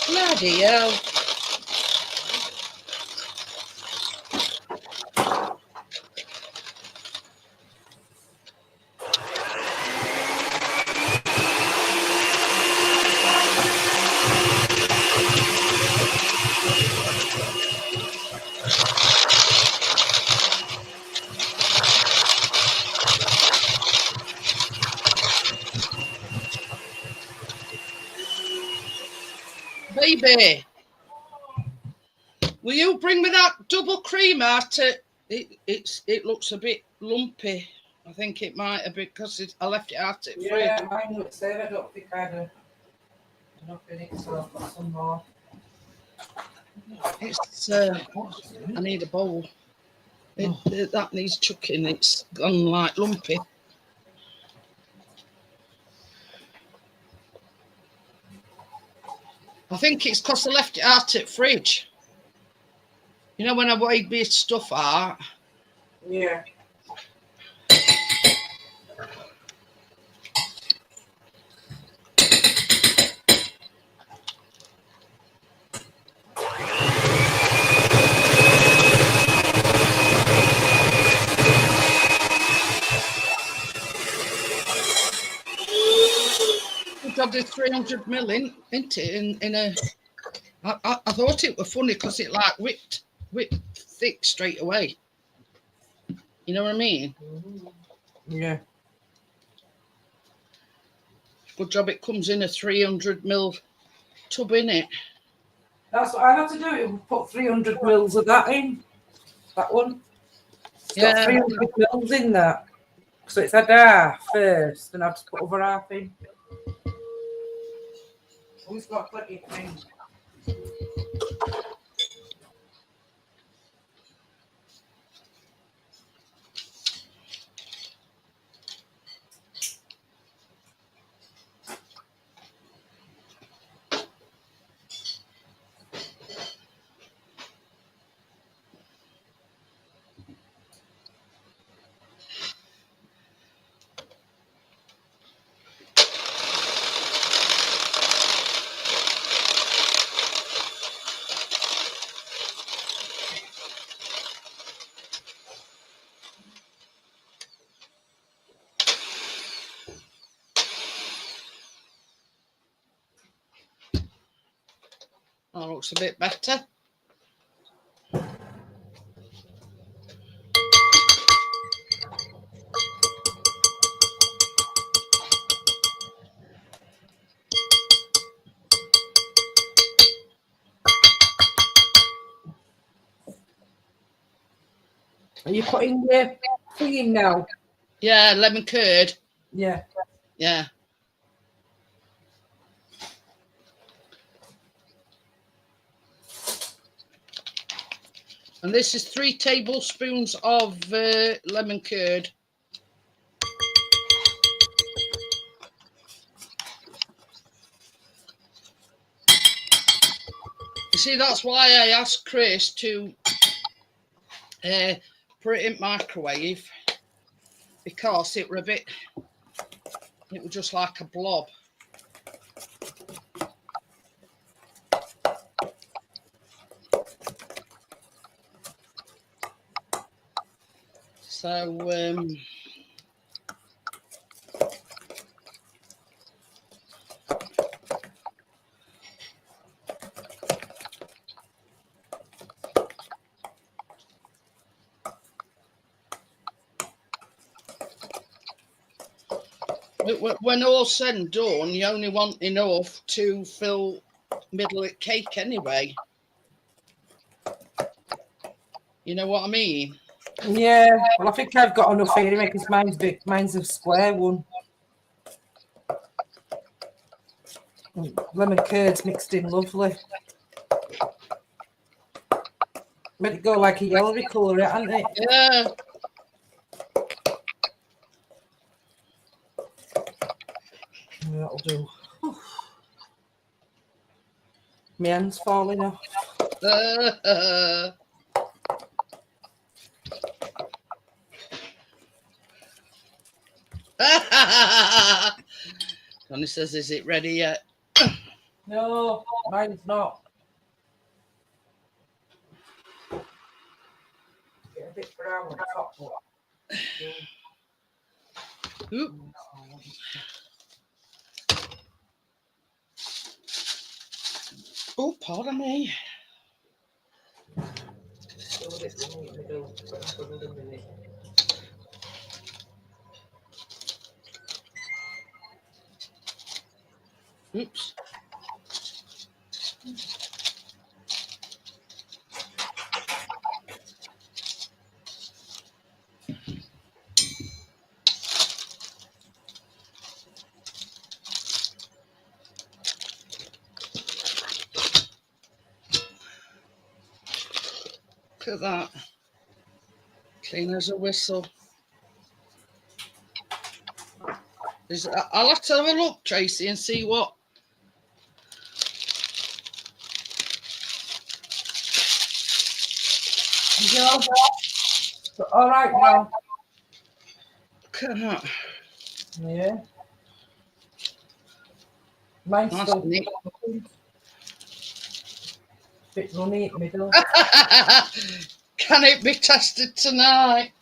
Bloody hell. Baby, will you bring me that double cream out? It looks a bit lumpy. I think it might have been because I left it out at fridge. Yeah, mine looks there. I don't think I'd have enough in it, so I've got some more. It's I need a bowl. That needs chucking. It's gone like lumpy. I think it's because I left it out at fridge. You know when I weighed my stuff out. Yeah. Job is 300 ml isn't it? In a. I thought it was funny because it like whipped thick straight away. You know what I mean? Yeah. Good job it comes in a 300 ml tub in it. That's what I had to do. It put 300 mils of that in. That one. It's got 300 mils in that. So it's had half first, and I've just put over half in. Who's got plenty of cream? That looks a bit better. Are you putting the thing in now? Yeah, lemon curd. Yeah. Yeah. And this is 3 tablespoons of lemon curd. You see, that's why I asked Chris to put it in microwave, because it were a bit It was just like a blob. So when all's said and done, you only want enough to fill middle of cake anyway. You know what I mean? Yeah, well, I think I've got enough here anyway because mine's big. Mine's a square one. Lemon curds mixed in lovely. Made it go like a yellowy colour, hasn't it? Yeah. That'll do. My hand's falling off. Johnny says, is it ready yet? No, mine's not. Get a bit brown on top. Oop. Oh, pardon me. Oops. Look at that. Clean as a whistle. I'll have to have a look, Tracy, and see what. All right now. Look at that. Yeah. Mine's Nice still neat. bit runny in the middle. Can it be tested tonight?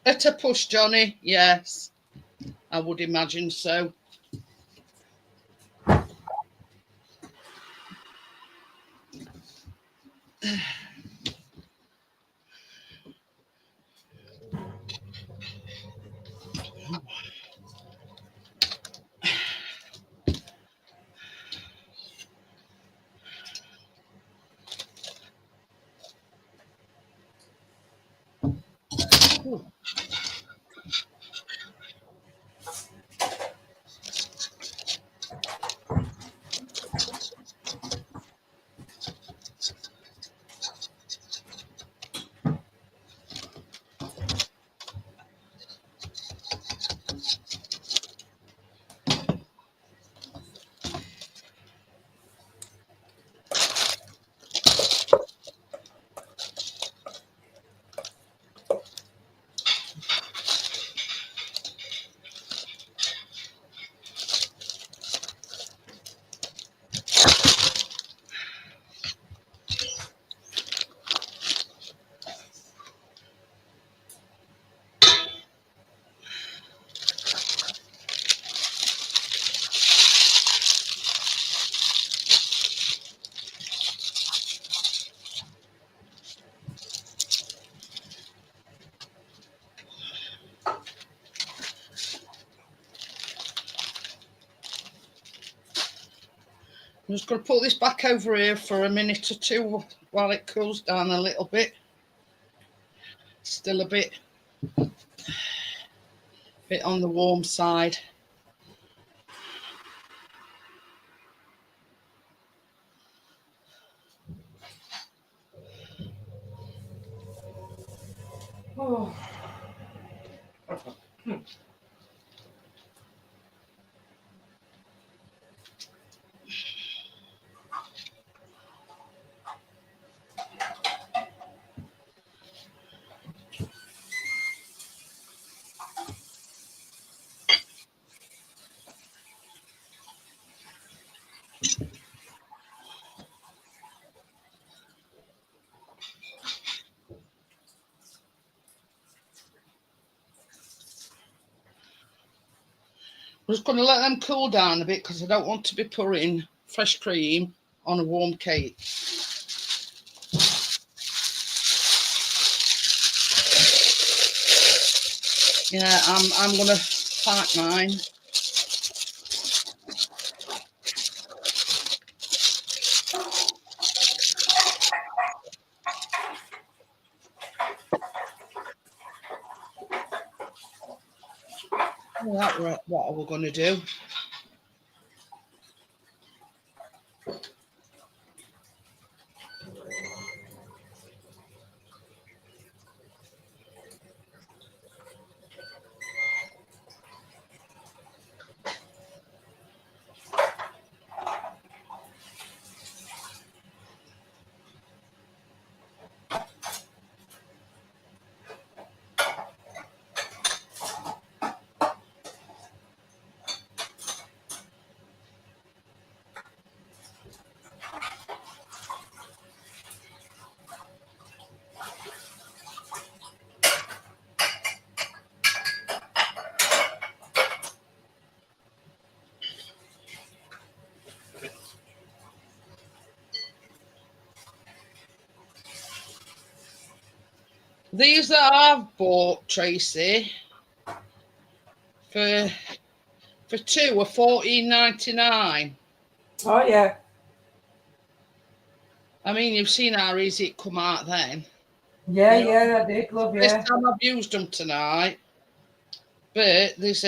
At a push, Johnny? Yes, I would imagine so. I'm just going to put this back over here for a minute or two while it cools down a little bit. Still a bit on the warm side. Oh. I'm just going to let them cool down a bit because I don't want to be pouring fresh cream on a warm cake. Yeah, I'm going to pack mine. Well, that's what we're going to do. These that I've bought, Tracy, for two are $14.99. Oh yeah. I mean, you've seen how easy it come out then. Yeah, You know, yeah, I did, love, this yeah. time I've used them tonight, but there's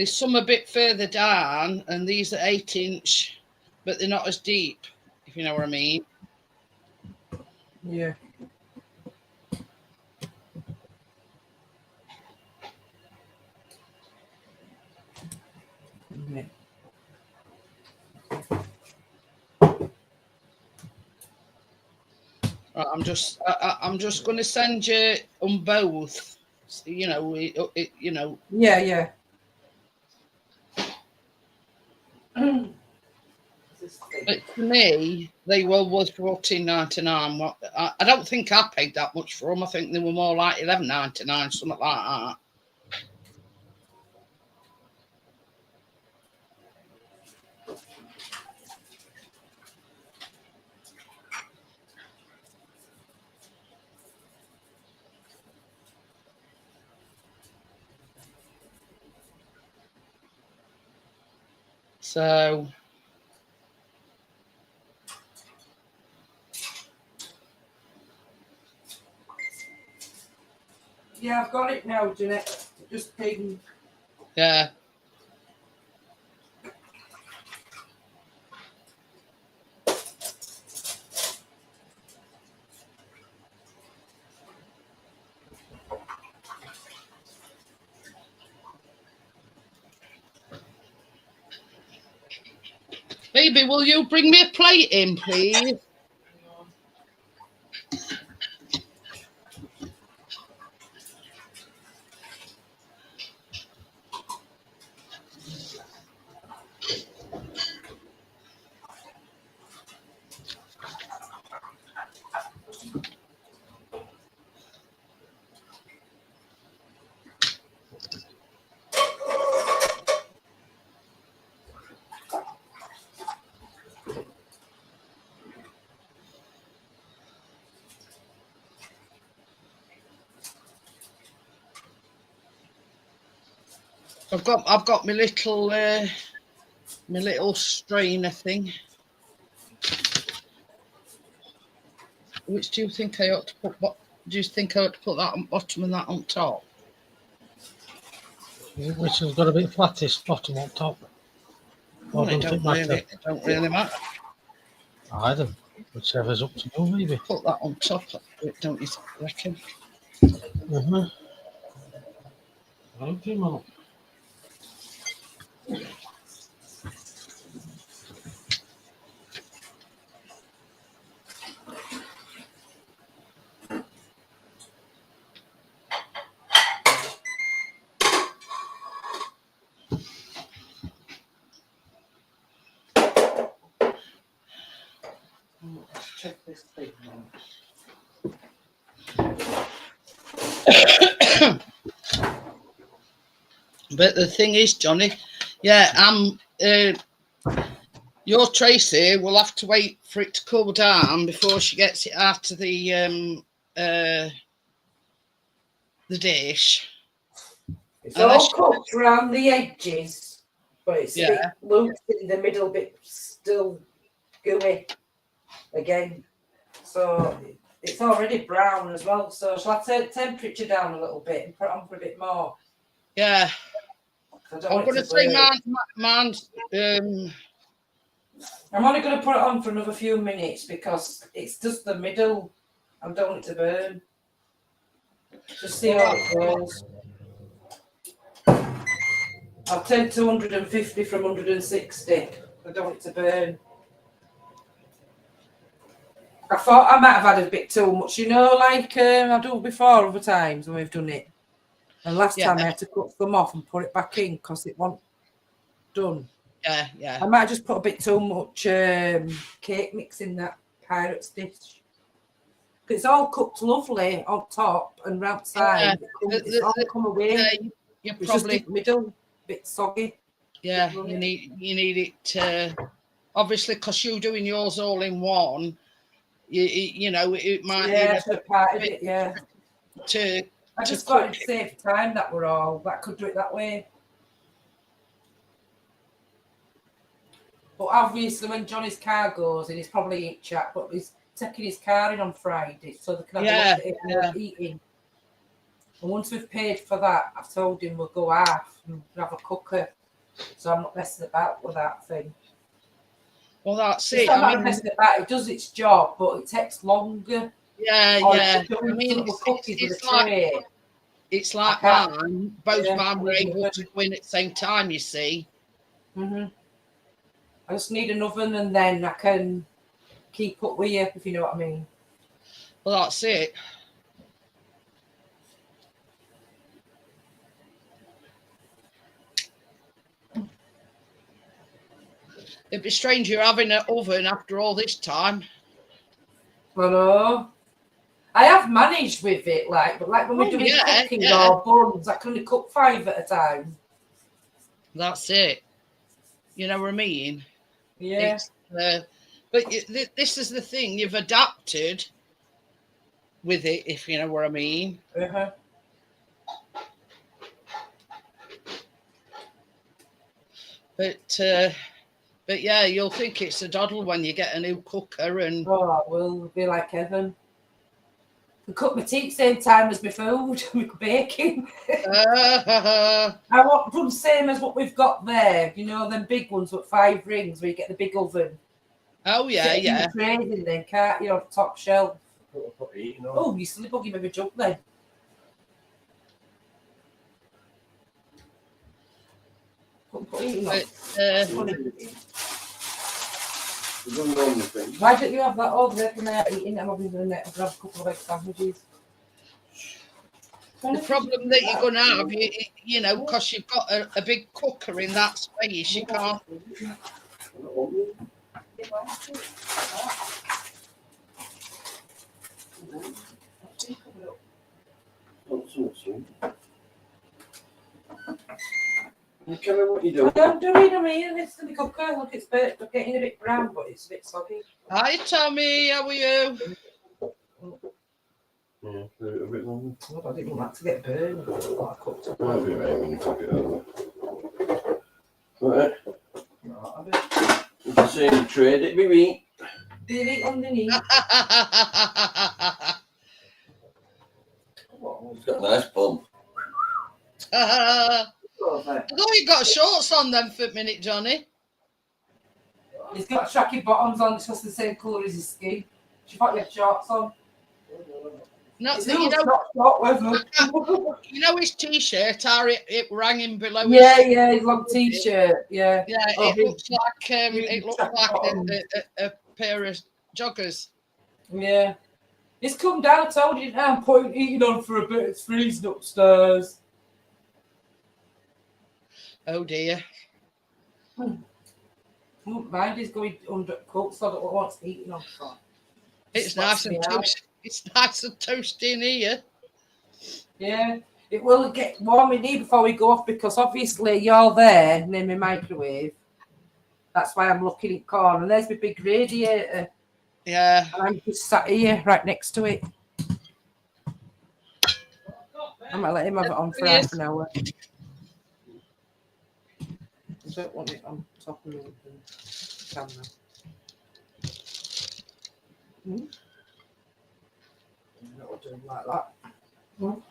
some a bit further down, and these are 8-inch, but they're not as deep, if you know what I mean. Yeah. Yeah. Right, I'm just going to send you them both. You know, you know. Yeah, yeah. But to me, they were worth $14.99. I don't think I paid that much for them. I think they were more like $11.99, something like that. So Yeah, I've got it now, Jeanette. Just ping. yeah. Baby, will you bring me a plate in, please? I've got my little strainer thing. Which do you think I ought to put? What do you think I ought to put that on bottom and that on top? Which has got a bit flattish bottom on top. Or Well, doesn't it matter? It don't really matter. Either. Whichever's up to you, maybe. Put that on top of it, don't you reckon? Mm-hmm. Thank you, Mum. Check this thing now. But the thing is, Johnny, yeah, your Tracy will have to wait for it to cool down before she gets it out of the dish. It's all cooked around the edges, but it's a bit loose in the middle, bit still gooey again. So it's already brown as well. So shall I turn the temperature down a little bit and put it on for a bit more? Yeah. I'm going to say mine's. I'm only going to put it on for another few minutes because it's just the middle. I don't want it to burn. Just see how it goes. I've turned to 150 from 160. I don't want it to burn. I thought I might have had a bit too much, you know, like I've done before other times when we've done it. And last time I had to cut some off and put it back in because it wasn't done. Yeah, yeah. I might have just put a bit too much cake mix in that pirate's dish. It's all cooked lovely on top and round side. It's all come away. Yeah, you're probably just the middle, a bit soggy. Yeah, you need it. Obviously, because you're doing yours all in one. You know, it might need a part of it. Yeah. I just thought it'd save time. That were all. That could do it that way. But obviously, when Johnny's car goes in, he's probably eat chat, but he's taking his car in on Friday, so they can have a look at it eating. And once we've paid for that, I've told him we'll go half and have a cooker. So I'm not messing about with that thing. Well, that's it. I'm not messing about. It does its job, but it takes longer. Yeah. I mean, it's like mine. Both mine were able to go in at the same time, you see. I just need an oven and then I can keep up with you, if you know what I mean. Well, that's it. It'd be strange you're having an oven after all this time. Hello. I have managed with it, but when we're doing cooking or buns, I can only cook 5 at a time. That's it. You know what I mean? Yeah. But this is the thing, you've adapted with it, if you know what I mean. But yeah, you'll think it's a doddle when you get a new cooker and. Oh, we'll be like heaven. I cook my tea same time as my food, my baking. I want the same as what we've got there. You know, them big ones with 5 rings where you get the big oven. Oh yeah, yeah. Trays in then, can't you? On the top shelf. Oh, you silly buggy, maybe jump then. Why don't you have that over there when they're eating? I'm having the net. I'll grab a couple of egg sandwiches. The problem that you're going to have, you know, because you've got a big cooker in that space, you can't. Tell me what you do. I'm doing a meal. It's in the cooker. Look, it's getting a bit brown, but it's a bit soggy. Hi, Tommy. How are you? Yeah, a bit longer. I didn't want that to get burned. I cooked it. I'll be right when you cook it over. Right. You can say you trade it, baby. Did it underneath? It's got a nice bump. I thought you got shorts on them for a minute, Johnny. He's got tracky bottoms on, it's just the same colour as his skin. She thought you had shorts on. No, you know his t-shirt, it rang in below. Yeah, his long t-shirt. Yeah. Yeah, it looks like a pair of joggers. Yeah. It's come down, I told you now, I'm putting eating on for a bit, it's freezing upstairs. Oh dear. Mine is going under coat, so I don't want to eating on for. It's nice and toasty. It's nice and toasty in here. Yeah. It will get warm in here before we go off because obviously you're there near my microwave. That's why I'm looking at corn. And there's my big radiator. Yeah. And I'm just sat here right next to it. I might let him have it on for half an hour. I don't want it on top of the camera. Not doing like that. Oh.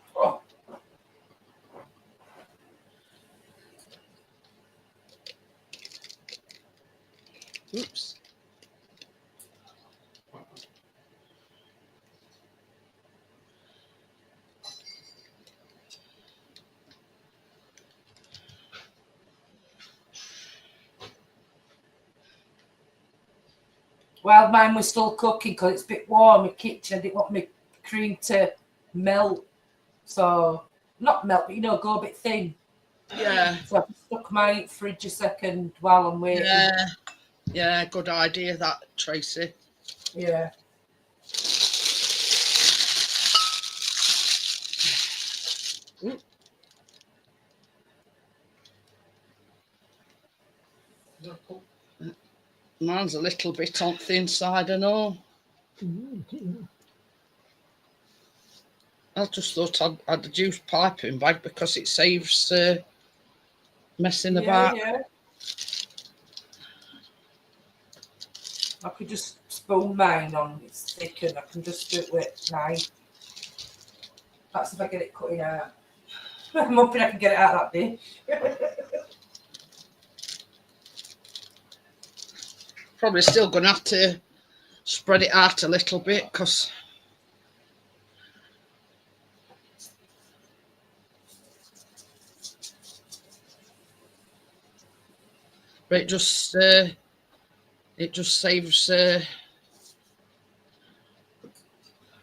Oops. Well, mine was still cooking because it's a bit warm in the kitchen. I didn't want my cream to melt. So, not melt, but go a bit thin. Yeah. So I stuck mine in the fridge a second while I'm waiting. Yeah. Yeah, good idea that, Tracy. Yeah. Mine's a little bit on the thin side and all. I just thought I'd use piping bag because it saves messing about. Yeah. I could just spoon mine on. It's thick and I can just do it with a knife. That's if I get it cutting out. I'm hoping I can get it out of that dish. Probably still going to have to spread it out a little bit because it just saves.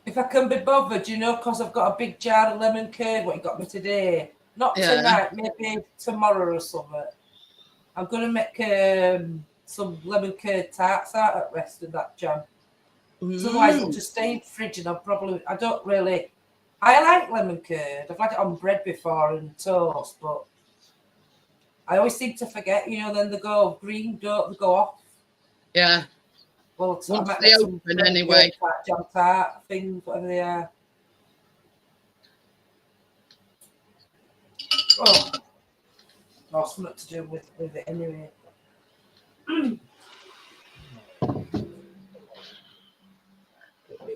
If I can be bothered, because I've got a big jar of lemon curd, what you got me today. Not tonight, maybe tomorrow or something. I'm going to make some lemon curd tarts out at the rest of that jam. Otherwise, it'll just stay in the fridge and I like lemon curd. I've had it on bread before and toast, but I always seem to forget, then they go green, don't they go off? Yeah. Well, once they open anyway. Jam tart things, whatever they are. Oh, something to do with it anyway.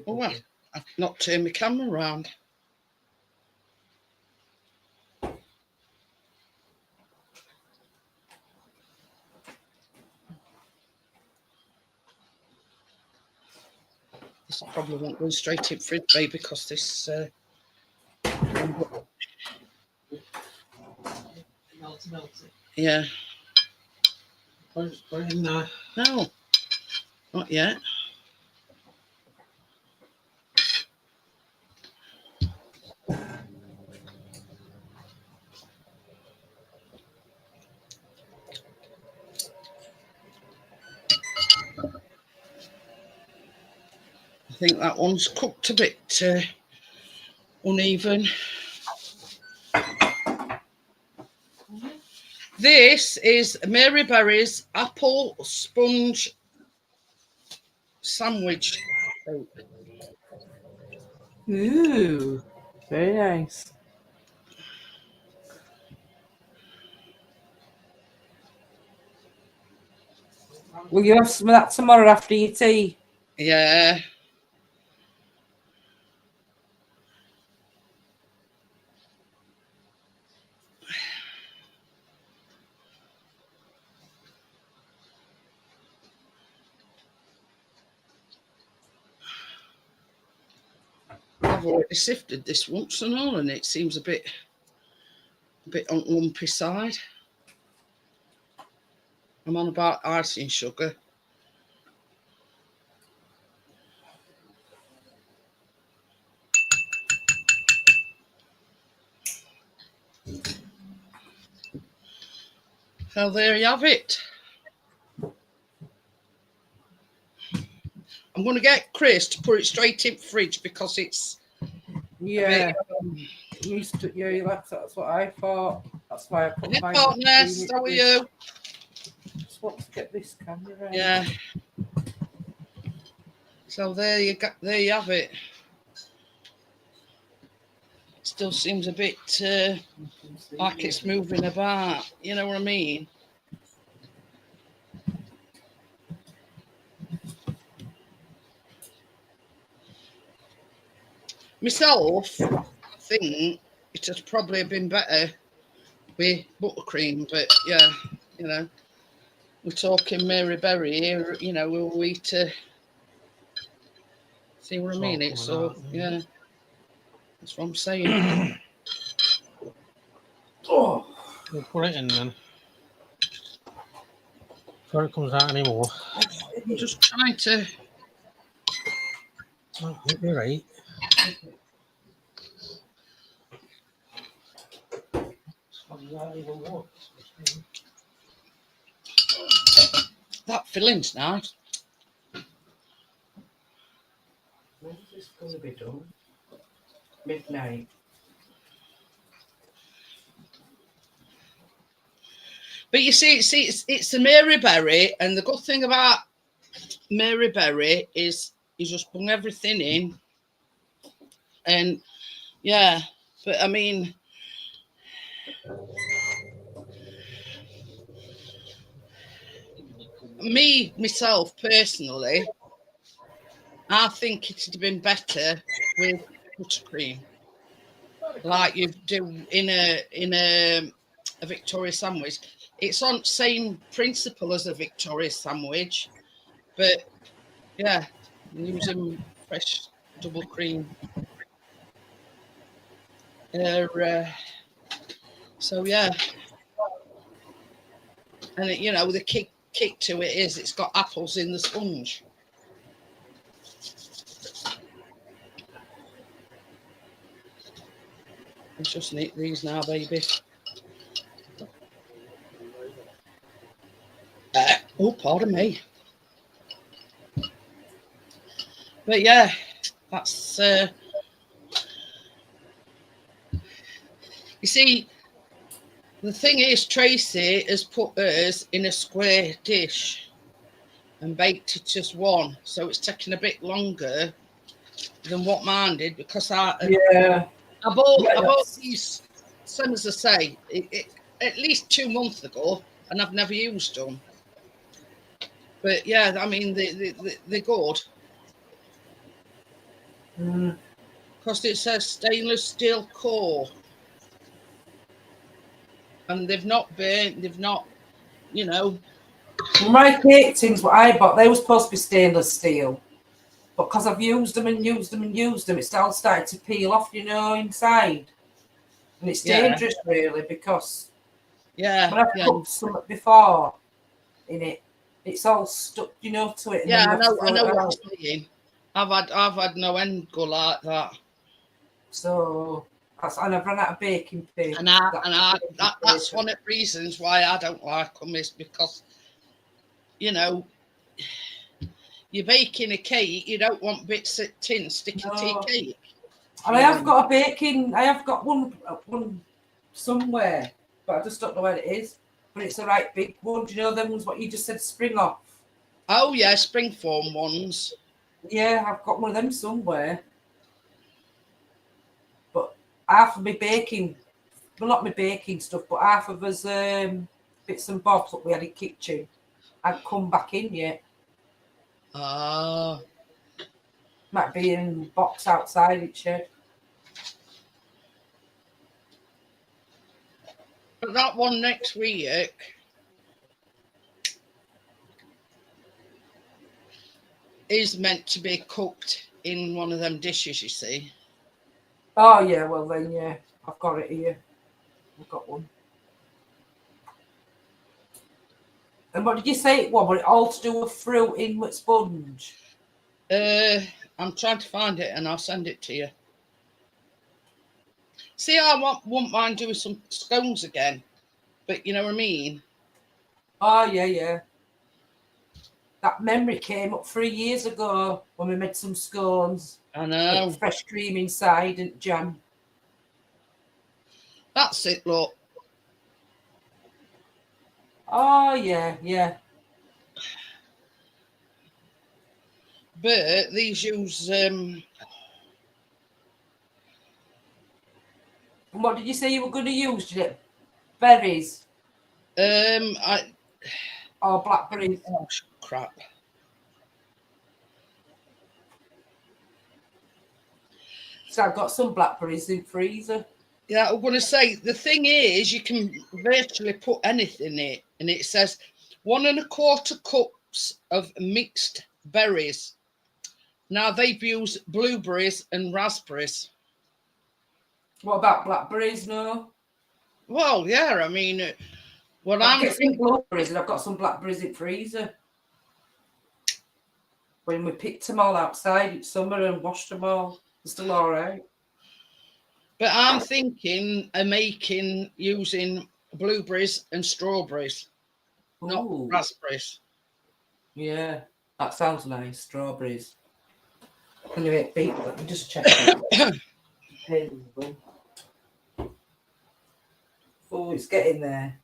Oh, well, I've not turned my camera around. This probably won't go straight in fridge, babe, because this. Melty. Yeah. Put it in there. No, not yet. I think that one's cooked a bit uneven. This is Mary Berry's apple sponge sandwich. Ooh, very nice. Will you have some of that tomorrow after your tea? Yeah. I've already sifted this once and all, and it seems a bit on lumpy side. I'm on about icing sugar. So there you have it. I'm going to get Chris to put it straight in the fridge because it's used to, yeah, that's what I thought. That's why I put Hey, mine. partners, how are you? Just want to get this camera right. Yeah. So there you go. There you have it. Still seems a bit like it's moving about. You know what I mean? Myself, I think it has probably been better with buttercream, but yeah, you know, we're talking Mary Berry here. You know, were we to see what I mean? It's so yeah. That's what I'm saying. Oh, We'll put it in then. Before it comes out anymore. I'm just trying to. Oh, you're right. That filling's nice. when's this going to be done? Midnight. But you see, it's the Mary Berry, and the good thing about Mary Berry is you just bung everything in, and yeah. But I mean, myself personally, I think it'd have been better with buttercream, like you do in a Victoria sandwich. It's on same principle as a Victoria sandwich, but yeah, using fresh double cream. So yeah, and you know the kick to it is it's got apples in the sponge. Let's just eat these now, baby. Oh, pardon me. But yeah, that's you see, the thing is, Tracy has put hers in a square dish and baked it as one, so it's taking a bit longer than what mine did because I bought these, same as I say, at least 2 months ago, and I've never used them. But yeah, I mean they're good because it says stainless steel core, and they've not burnt, they've not, you know. My cake tins, what I bought, they were supposed to be stainless steel, but because I've used them and used them and used them, it's all started to peel off, you know, inside, and it's dangerous really because when I've cooked some before in it, it's all stuck, you know, to it. And Yeah, then I know what you're saying. I've had no end go like that. So and I've run out of baking paper. That's one of the reasons why I don't like them is because, you know, you're baking a cake, you don't want bits of tin sticking to your cake. And I have got one somewhere, but I just don't know where it is. But it's a right big one. Do you know them ones what you just said spring off? Oh yeah, springform ones. Yeah, I've got one of them somewhere. But half of my baking, well not my baking stuff, but half of us bits and bobs that we had in the kitchen, I'd come back in yet. Ah. Might be in box outside it shed. But that one next week is meant to be cooked in one of them dishes, you see. Oh yeah, well then yeah, I've got it here. I've got one. And what did you say it was? Was it all to do with fruit in with sponge? I'm trying to find it and I'll send it to you. See, I won't mind doing some scones again, but you know what I mean? Oh yeah. That memory came up 3 years ago when we made some scones. I know. With fresh cream inside and jam. That's it, look. Oh, yeah, yeah. But these use What did you say you were going to use, Jeanette? Berries I or blackberries? oh crap. So I've got some blackberries in freezer. Yeah, I'm gonna say the thing is you can virtually put anything in it, and it says 1¼ cups of mixed berries. Now they've used blueberries and raspberries. What about blackberries? No. Well, yeah, I mean, what I'll I'm get some thinking, blueberries, and I've got some blackberries in freezer. When we picked them all outside, it's summer, and washed them all. They're still all right. but I'm thinking of making using blueberries and strawberries, not Ooh, raspberries. yeah, that sounds nice. Strawberries. Anyway, let me just check it. Oh, it's getting there.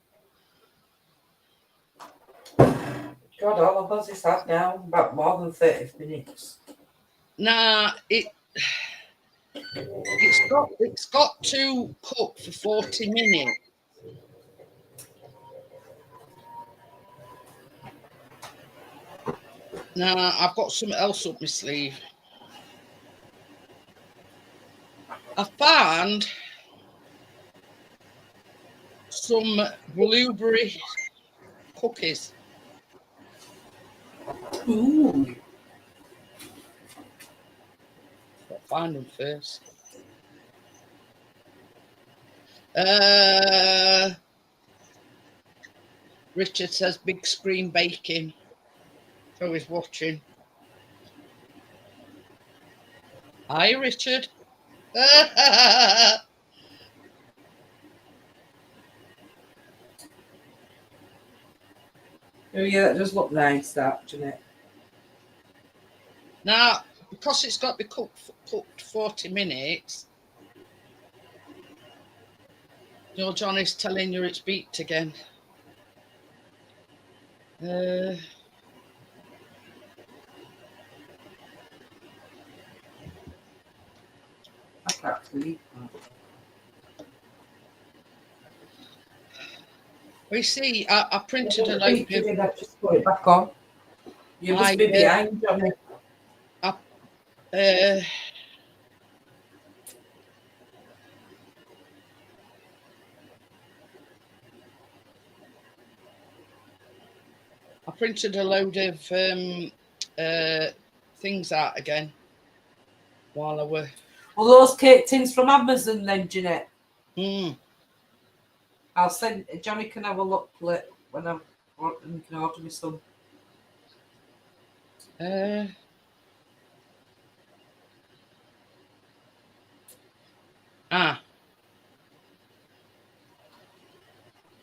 God, how long has this had now? About more than 30 minutes. Nah, it's got to cook for 40 minutes. Now I've got something else up my sleeve. I found some blueberry cookies. Ooh. I'll find them first. Richard says big screen baking. So he's watching. Hi, Richard. Oh, yeah, that does look nice, that, Jeanette. Now, because it's got to be cooked 40 minutes, John is telling you it's beaked again. I can't believe that. We see, I printed a load of... I've just put it back on. You must be behind, Johnny. I printed a load of things out again while I were... Well, those cake tins from Amazon then, Jeanette. I'll send... Johnny can have a look when I'm... You can order me some. No,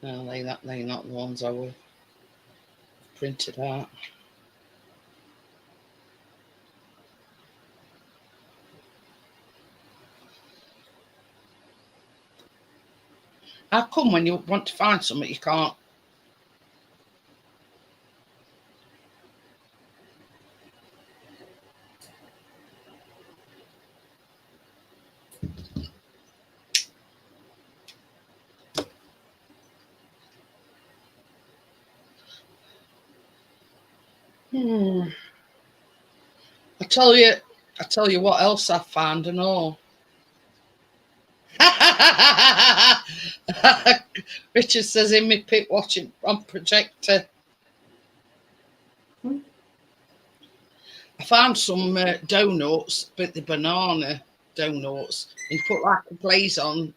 they're not the ones I were printed out. How come when you want to find something you can't? I tell you what else I found and all. Richard says in my pit watching on projector. I found some donuts, but the banana donuts. And you put like a glaze on.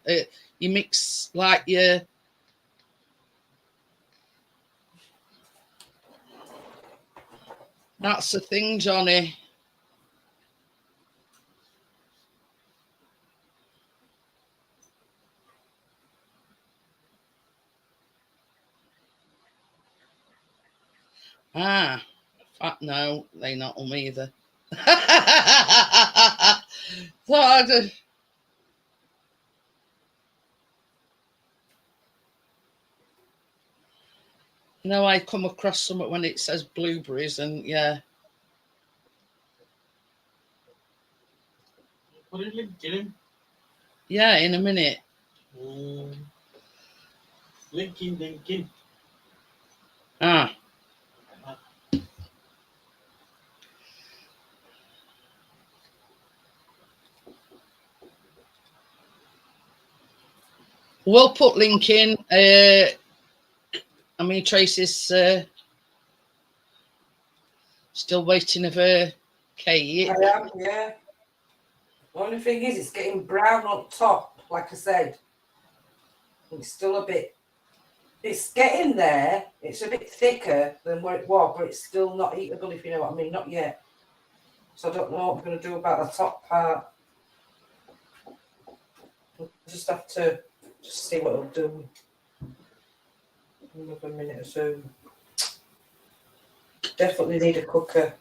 You mix like your... That's the thing, Johnny. No, they're not them either. No, I come across something when it says blueberries, and yeah. Put it LinkedIn. Yeah, in a minute. Linking. Ah. We'll put link in. I mean, Tracy's still waiting of her cake. I am, yeah. The only thing is, it's getting brown on top, like I said. It's still a bit, it's getting there. It's a bit thicker than what it was, but it's still not eatable, if you know what I mean. Not yet. So I don't know what I'm going to do about the top part. We'll just have to just see what it'll do. Another minute or so. Definitely need a cooker.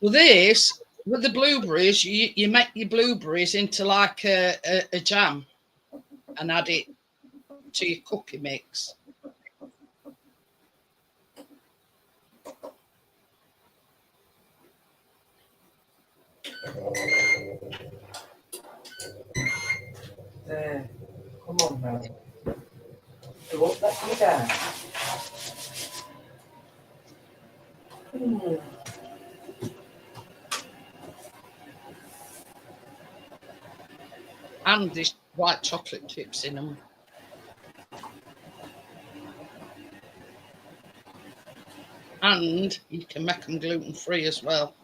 Well, this, with the blueberries, you make your blueberries into like a jam and add it to your cookie mix. There. Come on now. Don't let me down. And there's white chocolate chips in them. And you can make them gluten-free as well.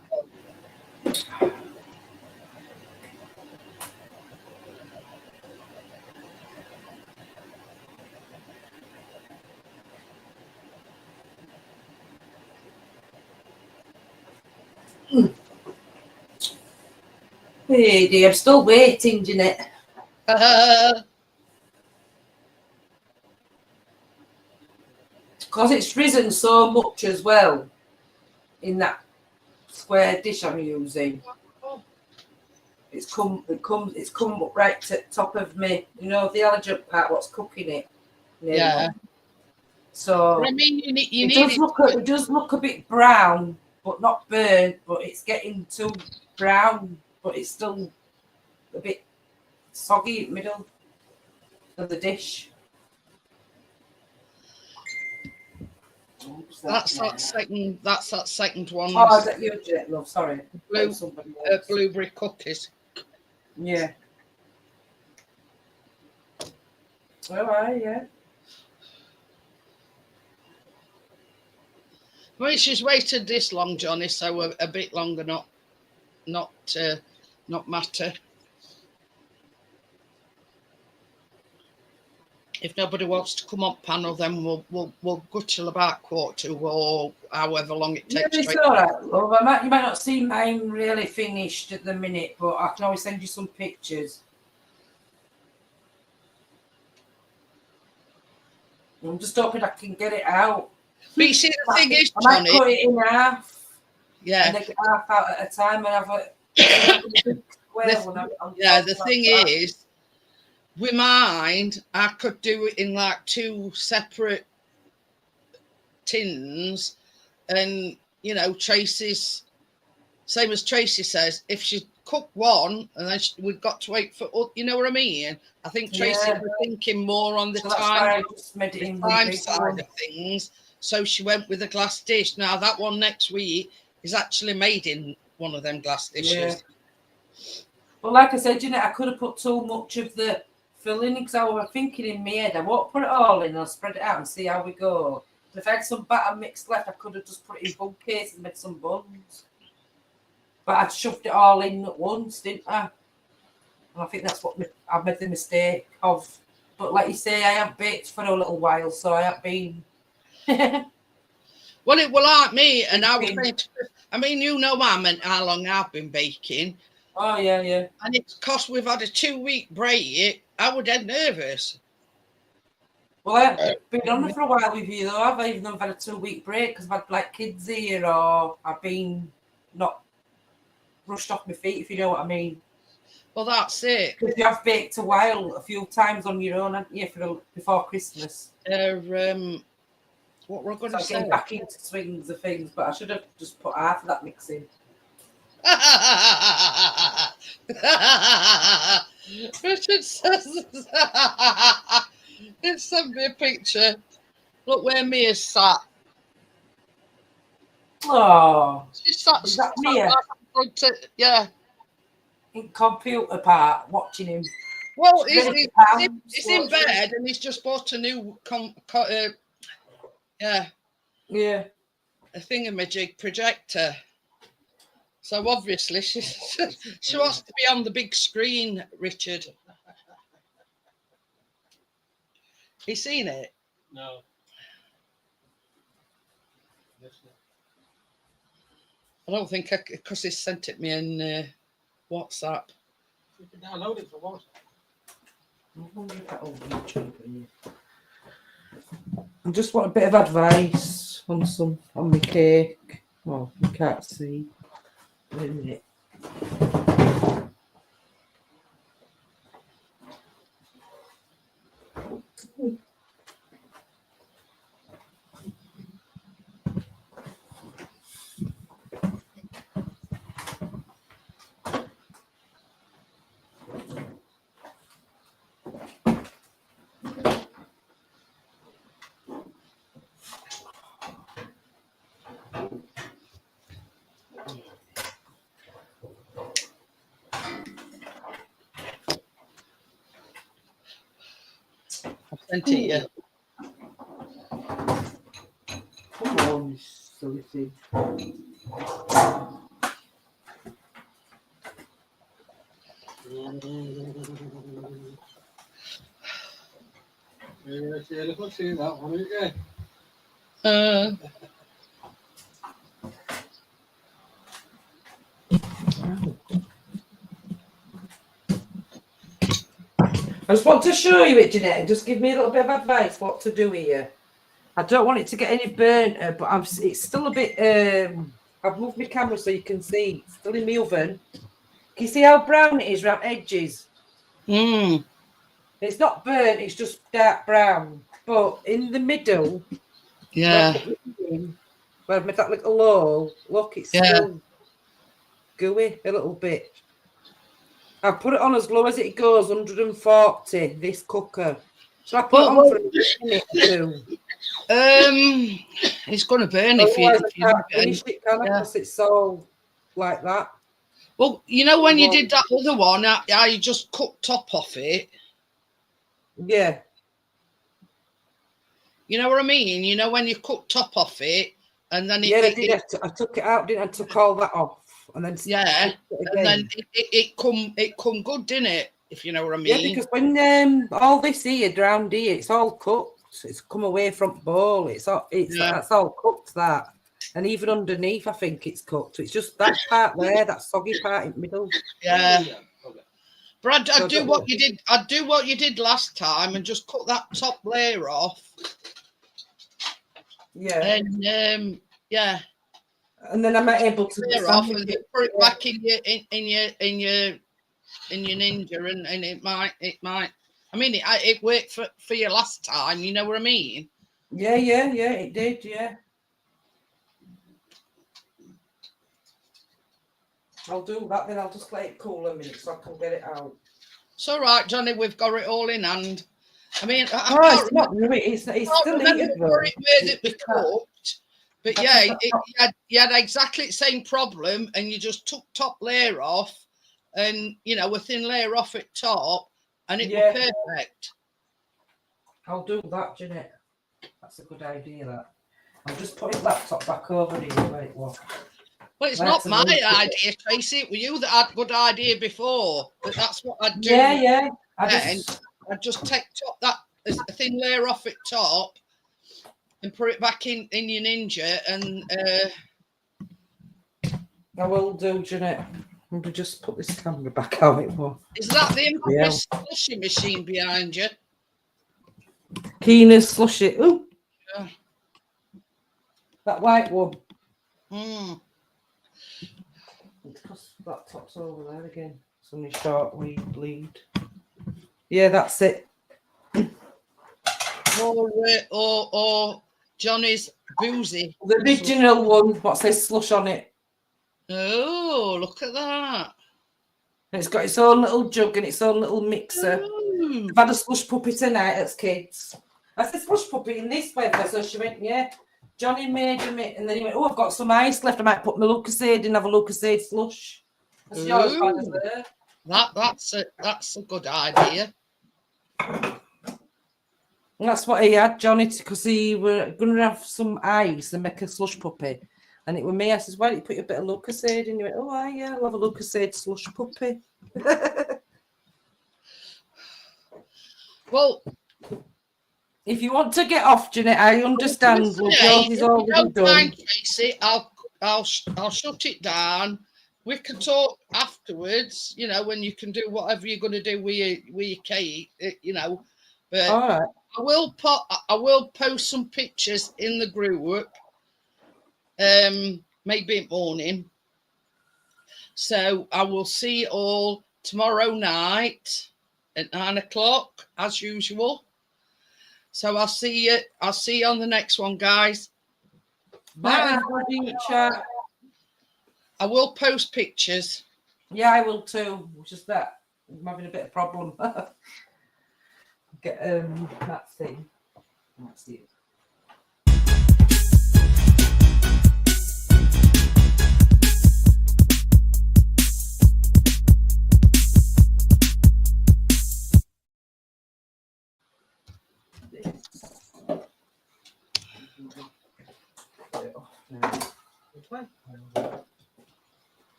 Hey dear, I'm still waiting, Jeanette. Because it's risen so much as well in that square dish I'm using. It's come up right to the top of me. You know, the elegant part, what's cooking it. Yeah. So But I mean, you need it does look a bit brown, but not burnt. But it's getting too brown, but it's still a bit soggy in the middle of the dish. That's that second one. Oh, is that you, Jeanette, love? Sorry. Blueberry cookies. Yeah. All right, yeah. Well, she's waited this long, Johnny, so a bit longer not matter. If nobody wants to come on panel, then we'll go till about 1:45 or however long it takes. Yeah, it's all right, love. You might not see mine really finished at the minute, but I can always send you some pictures. I'm just hoping I can get it out. But you see, the thing is, I Johnny, might cut it in half. Yeah. And take half out at a time and have a the thing is, with mine, I could do it in like 2 separate tins, and you know, Tracy's same as Tracy says, if she cooked one and then we've got to wait for, you know what I mean? I think Tracy was thinking more on the time side of things, so she went with a glass dish. Now that one next week is actually made in one of them glass dishes. Yeah. Well, like I said, Jeanette, I could have put too much of the filling because I was thinking in my head, I won't put it all in, I'll spread it out and see how we go. But if I had some batter mixed left, I could have just put it in bun case and made some buns. But I'd shoved it all in at once, didn't I? And I think that's what I've made the mistake of. But like you say, I have baked for a little while, so I have been. Well, it will like me, and I was saying, I mean, you know, how long I've been baking. Oh yeah, yeah. And it's because we've had a 2-week break. I would get nervous. Well, I've been on for a while with you, though. I've even had a 2-week break because I've had like kids here, or I've been not rushed off my feet, if you know what I mean. Well, that's it. Because you have baked a few times on your own, haven't you, before Christmas? What we're going So to say. getting back into swings of things, but I should have just put half of that mix in. Richard says, he sent me a picture. Look where Mia's sat. Oh, She's sat. is that Mia? Yeah. In computer part, watching him. Well, She's he's in bed and he's just bought a new a thingamajig projector. So obviously she wants to be on the big screen, Richard. You seen it? No. I don't think because he sent it me in WhatsApp. You can download it for WhatsApp. I just want a bit of advice on my cake. Oh, you can't see. Wait a minute. I sent it you. Come on, you silly thing. Yeah, look, I've seen that one, yeah. I just want to show you it, Jeanette, and just give me a little bit of advice what to do here. I don't want it to get any burnt, but it's still a bit. I've moved my camera so you can see. It's still in my oven. Can you see how brown it is around edges? It's not burnt, it's just dark brown. But in the middle, Yeah. where I've made that little hole, look, it's still gooey a little bit. I've put it on as low as it goes, 140, this cooker. So I put it on for a minute or two. It's going to burn if you can't finish it, can I? Because it's all like that. Well, you know when you did that other one, I just cut top off it. Yeah. You know what I mean? You know when you cut top off it, and then I took it out, didn't I? I took all that off, and then and then it come good, didn't it? If you know what I mean. Yeah, because when all this here round here, it's all cooked. It's come away from the bowl. That's all cooked. That, and even underneath, I think it's cooked. It's just that part there, that soggy part in the middle. Yeah. But I'd do what you did. I'd do what you did last time and just cut that top layer off. Yeah. And and then I'm able to layer off and put it back in your Ninja, and it might. I mean, it worked for you last time. You know what I mean? Yeah, it did. Yeah. I'll do that, then I'll just let it cool a minute so I can get it out. It's all right, Johnny. We've got it all in hand. I mean, it's not really. It's still eating where it was cooked. But you had exactly the same problem, and you just took top layer off, and a thin layer off at top, and it was perfect. I'll do that, Jeanette. That's a good idea. That I'll just put the laptop back over here where it was. Well, it's not my idea, Tracy. It was you that had a good idea before. But that's what I'd do. Yeah. I'd just take that a thin layer off at top and put it back in your Ninja. And I will do, Jeanette. I'm going to just put this camera back how it was. Is that the infamous slushy machine behind you? Keener's slushy. Ooh. Yeah. That white one. Because that top's over there again. So only short weed bleed. Yeah, that's it. Or Johnny's boozy. The original one, what says slush on it. Oh, look at that. And it's got its own little jug and its own little mixer. Ooh. I've had a slush puppy tonight as kids. I said slush puppy in this weather, so she went, yeah. Johnny made him it, and then he went, oh, I've got some ice left. I might put my Lucasade in, have a Lucasade slush. I said, "Yours, fine as there." That's a good idea. And that's what he had, Johnny, because he were going to have some ice and make a slush puppy. And it was me. I said, why don't you put a bit of Lucasade in? He went, oh, yeah, I'll have a Lucasade slush puppy. Well, if you want to get off, Jeanette, I understand. Say, yours is if you already don't done. mind, Tracy, I'll shut it down. We can talk afterwards, you know, when you can do whatever you're going to do with your cake, you know. But All right. I will post some pictures in the group, maybe in morning. So I will see you all tomorrow night at 9 o'clock as usual. So I'll see you on the next one, guys. Bye, everybody. Chat. I will post pictures. Yeah, I will too. It's just that I'm having a bit of problem. Get that thing. That's it.